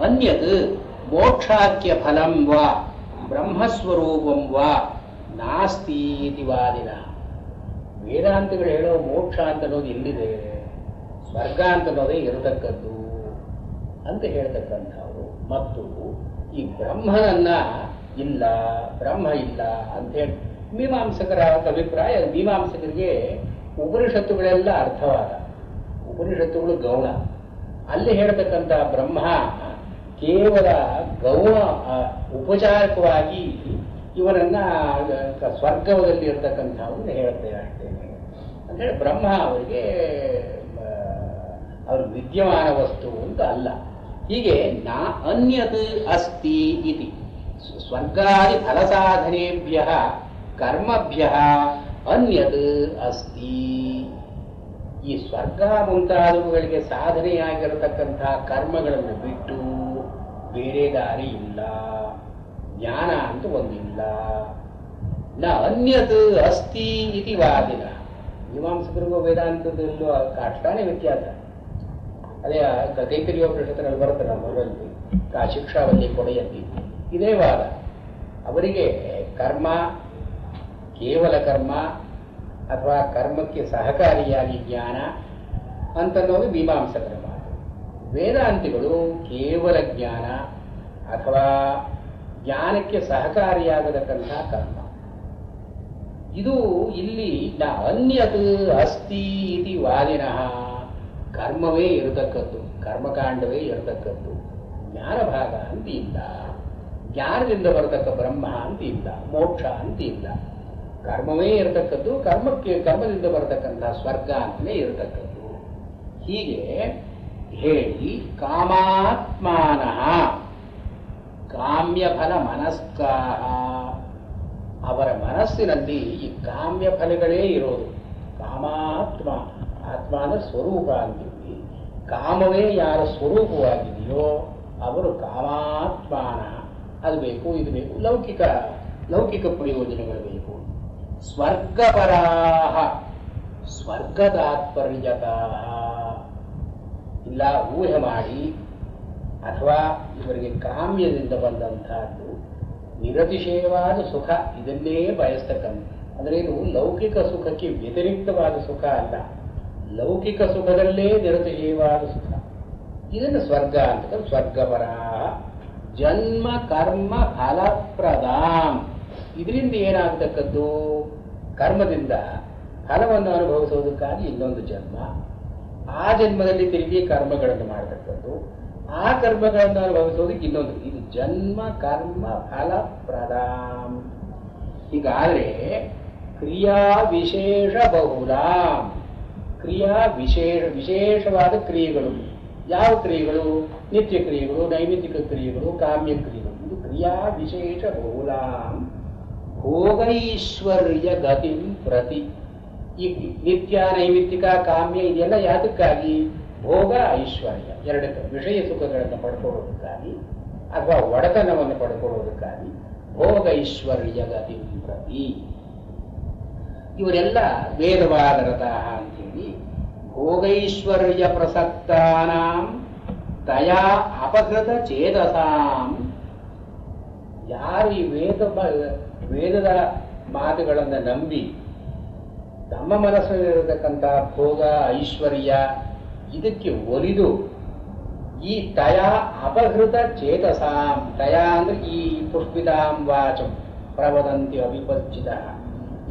ಅನ್ಯದ್ ಮೋಕ್ಷಾಖ್ಯ ಫಲಂ ವಾ ಬ್ರಹ್ಮಸ್ವರೂಪಂ ವಾ ನಾಸ್ತಿ ಇತಿ ವಾದಿನ. ವೇದಾಂತಗಳು ಹೇಳೋ ಮೋಕ್ಷ ಅಂತ ಅನ್ನೋದು ಎಲ್ಲಿದೆ, ಸ್ವರ್ಗ ಅಂತ ಅನ್ನೋದೇ ಇರತಕ್ಕದ್ದು ಅಂತ ಹೇಳ್ತಕ್ಕಂಥವ್ರು. ಮತ್ತು ಈ ಬ್ರಹ್ಮನನ್ನ ಇಲ್ಲ, ಬ್ರಹ್ಮ ಇಲ್ಲ ಅಂತ ಹೇಳಿ ಮೀಮಾಂಸಕರ ಅಭಿಪ್ರಾಯ. ಮೀಮಾಂಸಕರಿಗೆ ಉಪನಿಷತ್ತುಗಳೆಲ್ಲ ಅರ್ಥವಾದ, ಉಪನಿಷತ್ತುಗಳು ಗೌಣ. ಅಲ್ಲಿ ಹೇಳ್ತಕ್ಕಂಥ ಬ್ರಹ್ಮ ಕೇವಲ ಗೌಣ ಉಪಚಾರಕವಾಗಿ ಇವರನ್ನ ಸ್ವರ್ಗದಲ್ಲಿ ಇರತಕ್ಕಂಥವ್ರನ್ನ ಹೇಳ್ತೇವೆ ಅಷ್ಟೇನೆ ಅಂತ ಹೇಳಿ. ಬ್ರಹ್ಮ ಅವರಿಗೆ ಅವ್ರ ವಿದ್ಯಮಾನ ವಸ್ತು ಅಂತ ಅಲ್ಲ. ಹೀಗೆ ನಾ ಅನ್ಯತ್ ಅಸ್ತಿ ಇತಿ ಸ್ವರ್ಗಾದಿ ಫಲಸಾಧನೆಭ್ಯ ಕರ್ಮಭ್ಯ ಅನ್ಯತ್ ಅಸ್ತಿ. ಈ ಸ್ವರ್ಗ ಮುಂತಾದವುಗಳಿಗೆ ಸಾಧನೆಯಾಗಿರತಕ್ಕಂತಹ ಕರ್ಮಗಳನ್ನು ಬಿಟ್ಟು ಬೇರೆ ದಾರಿ ಇಲ್ಲ, ಜ್ಞಾನ ಅಂತ ಒಂದಿಲ್ಲ. ನ ಅನ್ಯತ್ ಅಸ್ತಿ ಇತಿ ವಾದಿನ. ಮೀಮಾಂಸಕರಿಗೂ ವೇದಾಂತದಲ್ಲೂ ಕಾಷ್ಟಾನೇ ವ್ಯತ್ಯಾಸ. ಅದೇ ತೈತರಿಯೋಪನಿಷತ್ತಿನಲ್ಲಿ ಬರುತ್ತಲ್ಲ ಮೊದಲಲ್ಲಿ ಶಿಕ್ಷಾವಲ್ಲಿ ಕೊನೆಯಲ್ಲಿ ಇದೇ ವಾದ. ಅವರಿಗೆ ಕರ್ಮ ಕೇವಲ ಕರ್ಮ ಅಥವಾ ಕರ್ಮಕ್ಕೆ ಸಹಕಾರಿಯಾಗಿ ಜ್ಞಾನ ಅಂತನ್ನೋದು ಮೀಮಾಂಸಕರ ಮಾತು. ವೇದಾಂತಿಗಳು ಕೇವಲ ಜ್ಞಾನ ಅಥವಾ ಜ್ಞಾನಕ್ಕೆ ಸಹಕಾರಿಯಾಗತಕ್ಕಂಥ ಕರ್ಮ. ಇದು ಇಲ್ಲಿ ನ ಅನ್ಯತ್ ಅಸ್ತಿ ಇತಿ ವಾದಿನಃ. ಕರ್ಮವೇ ಇರತಕ್ಕದ್ದು, ಕರ್ಮಕಾಂಡವೇ ಇರತಕ್ಕದ್ದು, ಜ್ಞಾನ ಭಾಗ ಅಂತ ಇಲ್ಲ. ಜ್ಞಾನದಿಂದ ಬರತಕ್ಕ ಬ್ರಹ್ಮ ಅಂತ ಇಲ್ಲ, ಮೋಕ್ಷ ಅಂತ ಇಲ್ಲ. ಕರ್ಮವೇ ಇರತಕ್ಕದ್ದು, ಕರ್ಮದಿಂದ ಬರತಕ್ಕಂತಹ ಸ್ವರ್ಗ ಅಂತಲೇ ಇರತಕ್ಕದ್ದು. ಹೀಗೆ ಹೇಳಿ ಕಾಮಾತ್ಮಾನಃ ಕಾಮ್ಯಫಲ ಮನಸ್ಕಾಹ, ಅವರ ಮನಸ್ಸಿನಲ್ಲಿ ಈ ಕಾಮ್ಯ ಫಲಗಳೇ ಇರೋದು. ಕಾಮಾತ್ಮ, ಆತ್ಮ ಅಂದ್ರೆ ಸ್ವರೂಪ ಅಂತೀವಿ. ಕಾಮವೇ ಯಾರ ಸ್ವರೂಪವಾಗಿದೆಯೋ ಅವರು ಕಾಮಾತ್ಮಾನ. ಅದು ಬೇಕು, ಇದು ಬೇಕು, ಲೌಕಿಕ ಪ್ರಯೋಜನಗಳು ಬೇಕು. ಸ್ವರ್ಗಪರಾಹ ಸ್ವರ್ಗತಾತ್ಪರ್ಯತಃ, ಇಲ್ಲ ಊಹೆ ಮಾಡಿ ಅಥವಾ ಇವರಿಗೆ ಕಾಮ್ಯದಿಂದ ಬಂದಂತಹದ್ದು ನಿರತಿಶಯವಾದ ಸುಖ ಇದನ್ನೇ ಬಯಸ್ತಕ್ಕಂಥ. ಅಂದರೆ ಇದು ಲೌಕಿಕ ಸುಖಕ್ಕೆ ವ್ಯತಿರಿಕ್ತವಾದ ಸುಖ ಅಲ್ಲ, ಲೌಕಿಕ ಸುಖದಲ್ಲೇ ನಿರತಿಶಯವಾದ ಸುಖ. ಇದನ್ನು ಸ್ವರ್ಗ ಅಂತ. ಸ್ವರ್ಗಪರಾಹ ಜನ್ಮ ಕರ್ಮ ಫಲಪ್ರದಾಂ, ಇದರಿಂದ ಏನಾಗತಕ್ಕದ್ದು? ಕರ್ಮದಿಂದ ಫಲವನ್ನು ಅನುಭವಿಸೋದಕ್ಕಾಗಿ ಇನ್ನೊಂದು ಜನ್ಮ, ಆ ಜನ್ಮದಲ್ಲಿ ತಿರುಗಿ ಕರ್ಮಗಳನ್ನು ಮಾಡತಕ್ಕದ್ದು, ಆ ಕರ್ಮಗಳನ್ನು ಅನುಭವಿಸೋದಕ್ಕೆ ಇನ್ನೊಂದು. ಇದು ಜನ್ಮ ಕರ್ಮ ಫಲಪ್ರದಾಂ. ಹೀಗಾದ್ರೆ ಕ್ರಿಯಾ ವಿಶೇಷ ಬಹುಲ, ಕ್ರಿಯಾ ವಿಶೇಷವಾದ ಕ್ರಿಯೆಗಳು. ಯಾವ ಕ್ರಿಯೆಗಳು? ನಿತ್ಯ ಕ್ರಿಯೆಗಳು, ನೈಮಿತ್ತಿಕ ಕ್ರಿಯೆಗಳು, ಕಾಮ್ಯ ಕ್ರಿಯೆಗಳು. ಇದು ಕ್ರಿಯಾ ವಿಶೇಷ ಬಹುಲ ಭೋಗೈಶ್ವರ್ಯ ಗತಿ ಪ್ರತಿ. ಈ ನಿತ್ಯ ನೈಮಿತ್ತಿಕ ಕಾಮ್ಯ ಇದೆಲ್ಲ ಯಾತಕ್ಕಾಗಿ? ಭೋಗ ಐಶ್ವರ್ಯ ಎರಡಕ್ಕೆ, ವಿಷಯ ಸುಖಗಳನ್ನು ಪಡ್ಕೊಳ್ಳೋದಕ್ಕಾಗಿ ಅಥವಾ ಒಡೆತನವನ್ನು ಪಡ್ಕೊಳ್ಳೋದಕ್ಕಾಗಿ ಭೋಗೈಶ್ವರ್ಯ ಗತಿ ಪ್ರತಿ. ಇವರೆಲ್ಲ ವೇದವಾದರತಃ ಅಂತೇಳಿ ಭೋಗೈಶ್ವರ್ಯ ಪ್ರಸಕ್ತಾನಾಂ ತಯಾ ಅಪಹೃತ ಚೇತಸಾಂ. ಯಾರು ಈ ವೇದದ ಮಾತುಗಳನ್ನು ನಂಬಿ ತಮ್ಮ ಮನಸ್ಸಿನಲ್ಲಿರತಕ್ಕಂಥ ಭೋಗ ಐಶ್ವರ್ಯ ಇದಕ್ಕೆ ಒಲಿದು ಈ ತಯಾ ಅಪಹೃತ ಚೇತಸಾಂ, ತಯಾ ಅಂದ್ರೆ ಈ ಪುಷ್ಪಿತಾಂ ವಾಚಂ ಪ್ರವದಂತಿ ಅವಿಪಚ್ಚಿತ,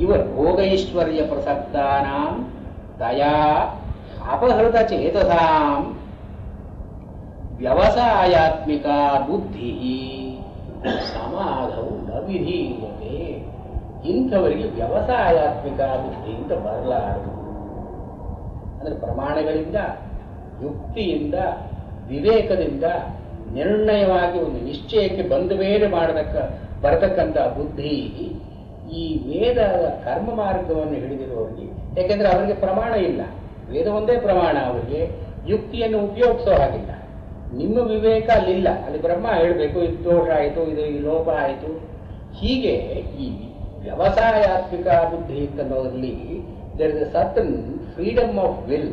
ಇವರು ಭೋಗೈಶ್ವರ್ಯ ಪ್ರಸಕ್ತಾನಾಂ ತಯಾ ಅಪಹೃತ ಚೇತಸಾಂ ವ್ಯವಸಾಯಾತ್ಮಿಕ ಬುದ್ಧಿ ಸಮಾಧವು ನ ವಿಧೀಯತೆ. ಇಂಥವರಿಗೆ ವ್ಯವಸಾಯಾತ್ಮಿಕ ಬುದ್ಧಿ ಅಂತ ಬರಲಾರದು. ಅಂದರೆ ಪ್ರಮಾಣಗಳಿಂದ, ಯುಕ್ತಿಯಿಂದ, ವಿವೇಕದಿಂದ ನಿರ್ಣಯವಾಗಿ ಒಂದು ನಿಶ್ಚಯಕ್ಕೆ ಬಂದ ಮೇಲೆ ಬರತಕ್ಕಂಥ ಬುದ್ಧಿ ಈ ವೇದ ಕರ್ಮ ಮಾರ್ಗವನ್ನು ಹಿಡಿದಿರುವವರಿಗೆ, ಯಾಕೆಂದ್ರೆ ಅವರಿಗೆ ಪ್ರಮಾಣ ಇಲ್ಲ, ವೇದ ಒಂದೇ ಪ್ರಮಾಣ, ಅವರಿಗೆ ಯುಕ್ತಿಯನ್ನು ಉಪಯೋಗಿಸೋ ಹಾಗಿಲ್ಲ. ನಿಮ್ಮ ವಿವೇಕ ಅಲ್ಲಿಲ್ಲ, ಅಲ್ಲಿ ಬ್ರಹ್ಮ ಹೇಳಬೇಕು, ಇದು ದೋಷ ಆಯಿತು, ಇದು ಈ ಲೋಪ ಆಯಿತು. ಹೀಗೆ ಈ ವ್ಯವಸಾಯಾತ್ಮಿಕ ಬುದ್ಧಿ ಅನ್ನೋದ್ರಲ್ಲಿ there is a certain freedom of will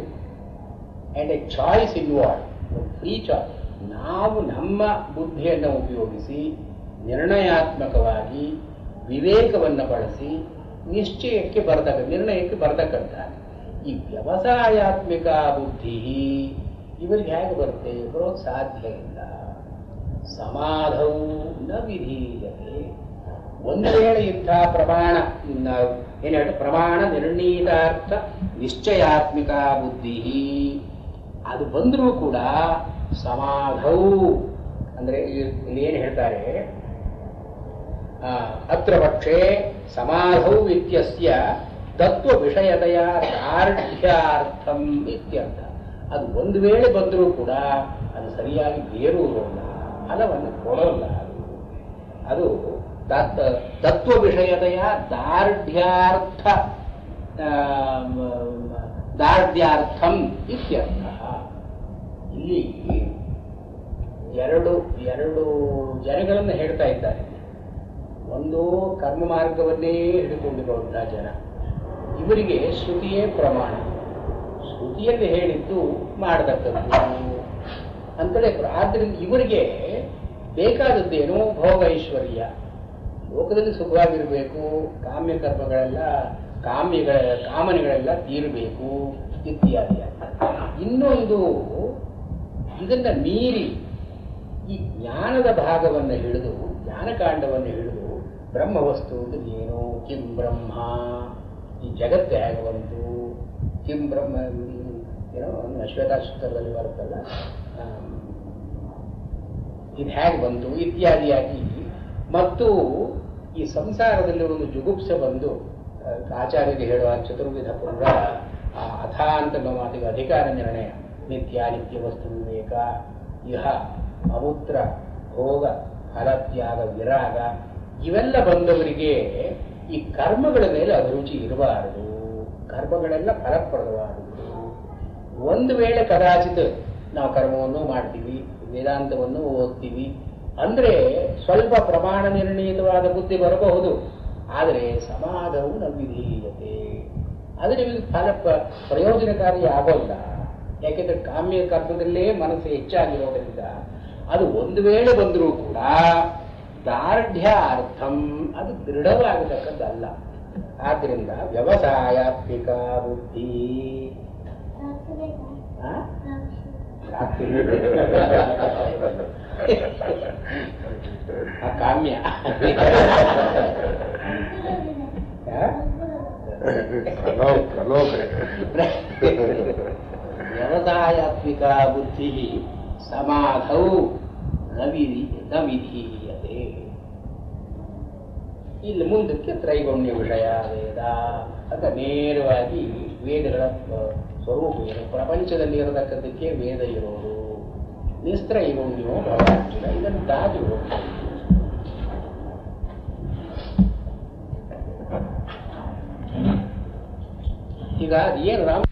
and a choice involve, free choice. ನಾವು ನಮ್ಮ ಬುದ್ಧಿಯನ್ನು ಉಪಯೋಗಿಸಿ ನಿರ್ಣಯಾತ್ಮಕವಾಗಿ ವಿವೇಕವನ್ನು ಬಳಸಿ ನಿಶ್ಚಯಕ್ಕೆ ನಿರ್ಣಯಕ್ಕೆ ಬರತಕ್ಕಂಥ ಈ ವ್ಯವಸಾಯಾತ್ಮಿಕ ಬುದ್ಧಿ ಇವರಿಗೆ ಹೇಗೆ ಬರುತ್ತೆ? ಬರೋದು ಸಾಧ್ಯ ಇಲ್ಲ. ಸಮಾಧವು ನ ವಿಧೀಯತೆ. ಒಂದು ವೇಳೆ ಇಂಥ ಪ್ರಮಾಣ ಏನು ಹೇಳಿ ಪ್ರಮಾಣ ನಿರ್ಣೀತಾರ್ಥ ನಿಶ್ಚಯಾತ್ಮಿಕ ಬುದ್ಧಿ ಅದು ಬಂದರೂ ಕೂಡ ಸಮಾಧವು ಅಂದ್ರೆ ಇಲ್ಲಿ ಏನು ಹೇಳ್ತಾರೆ, ಅತ್ರ ಪಕ್ಷೆ ಸಮಾಧೌ ಇತ್ಯಸ್ಯ ತತ್ವ ವಿಷಯತೆಯ ದಾರ್ಢ್ಯಾರ್ಥಂ ಇತ್ಯರ್ಥ. ಅದು ಒಂದು ವೇಳೆ ಬಂದರೂ ಕೂಡ ಅದು ಸರಿಯಾಗಿ ಬೇರೂರೋಲ್ಲ, ಫಲವನ್ನು ಕೊಡೋಲ್ಲ. ಅದು ತತ್ವ ವಿಷಯತೆಯ ದಾರ್ಢ್ಯಾರ್ಥಂ ಇತ್ಯರ್ಥ. ಇಲ್ಲಿ ಎರಡು ಜನಗಳನ್ನು ಹೇಳ್ತಾ ಇದ್ದಾರೆ. ಒಂದು ಕರ್ಮ ಮಾರ್ಗವನ್ನೇ ಹಿಡಿದುಕೊಂಡಿರುವಂತಹ ಜನ, ಇವರಿಗೆ ಶ್ರುತಿಯೇ ಪ್ರಮಾಣ, ಶ್ರುತಿಯಲ್ಲಿ ಹೇಳಿದ್ದು ಮಾಡತಕ್ಕದ್ದು ಅಂತಲೇ. ಆದ್ದರಿಂದ ಇವರಿಗೆ ಬೇಕಾದದ್ದೇನು? ಭೋಗ ಐಶ್ವರ್ಯ, ಲೋಕದಲ್ಲಿ ಸುಖವಾಗಿರಬೇಕು, ಕಾಮನೆಗಳೆಲ್ಲ ತೀರಬೇಕು ಇತ್ಯಾದಿ. ಇನ್ನೊಂದು ಇದನ್ನ ಮೀರಿ ಈ ಜ್ಞಾನದ ಭಾಗವನ್ನು ಹಿಡಿದು, ಜ್ಞಾನಕಾಂಡವನ್ನು ಹಿಡಿದು ಬ್ರಹ್ಮವಸ್ತು ಏನು, ಕಿಂ ಬ್ರಹ್ಮ, ಈ ಜಗತ್ತು ಹೇಗೆ ಬಂತು, ಕಿಂ ಬ್ರಹ್ಮ ಏನೋ ಶ್ವೇತಾಶ್ವತರದಲ್ಲಿ ಬರುತ್ತಲ್ಲ, ಇದು ಹೇಗೆ ಬಂತು ಇತ್ಯಾದಿಯಾಗಿ, ಮತ್ತು ಈ ಸಂಸಾರದಲ್ಲಿ ಒಂದು ಜುಗುಪ್ಸೆ ಬಂದು ಆಚಾರ್ಯರು ಹೇಳುವ ಚತುರ್ವಿಧ ಪುರುಷ ಅಥ ಅಂತ ಮಾತಿಗೆ ಅಧಿಕಾರ ನಿರ್ಣಯ ನಿತ್ಯಾನಿತ್ಯ ವಸ್ತು ವಿವೇಕ ಇಹ ಅಮೂತ್ರ ಭೋಗ ಫಲತ್ಯಾಗ ವಿರಾಗ ಇವೆಲ್ಲ ಬಂದವರಿಗೆ ಈ ಕರ್ಮಗಳ ಮೇಲೆ ಅಭಿರುಚಿ ಇರಬಾರದು, ಕರ್ಮಗಳೆಲ್ಲ ಫಲಪ್ರದವಾದದ್ದು. ಒಂದು ವೇಳೆ ಕದಾಚಿತ್ ನಾವು ಕರ್ಮವನ್ನು ಮಾಡ್ತೀವಿ, ವೇದಾಂತವನ್ನು ಓದ್ತೀವಿ ಅಂದ್ರೆ ಸ್ವಲ್ಪ ಪ್ರಮಾಣ ನಿರ್ಣೀತವಾದ ಬುದ್ಧಿ ಬರಬಹುದು, ಆದರೆ ಸಮಾಧವು ನವಿಧೀಯತೆ, ಅದು ನಿಮಗೆ ಫಲ ಪ್ರಯೋಜನಕಾರಿ ಆಗೋಲ್ಲ. ಯಾಕೆಂದ್ರೆ ಕಾಮ್ಯ ಕರ್ಮದಲ್ಲೇ ಮನಸ್ಸು ಹೆಚ್ಚಾಗಿರೋದ್ರಿಂದ ಅದು ಒಂದು ವೇಳೆ ಬಂದರೂ ಕೂಡ ದಾರ್ಢ್ಯ ಅರ್ಥಂ ಅದು ದೃಢವಾಗತಕ್ಕದ್ದಲ್ಲ. ಆದ್ರಿಂದ ವ್ಯವಸಾಯಾತ್ಮಿಕ ಬುದ್ಧಿ ಕಾಮ್ಯ ವ್ಯವಸಾಯಾತ್ಮಿಕ ಬುದ್ಧಿ ಸಮಾಧೌ ನ ವಿಧೀಯತೆ. ಇಲ್ಲಿ ಮುಂದಕ್ಕೆ ತ್ರೈಗುಣ್ಯ ವಿಷಯ ವೇದ ಅಂತ ನೇರವಾಗಿ ವೇದಗಳ ಸ್ವರೂಪ ಏನು, ಪ್ರಪಂಚದಲ್ಲಿ ಇರತಕ್ಕಂಥಕ್ಕೆ ವೇದ ಇರೋದು. ನಿಸ್ತ್ರೈಗುಣ್ಯೋ ಭವಾರ್ಜುನ, ಇದನ್ನು ದಾಟಿ ಹೋಗ್ತದೆ. ಈಗ ಏನು ರಾಮ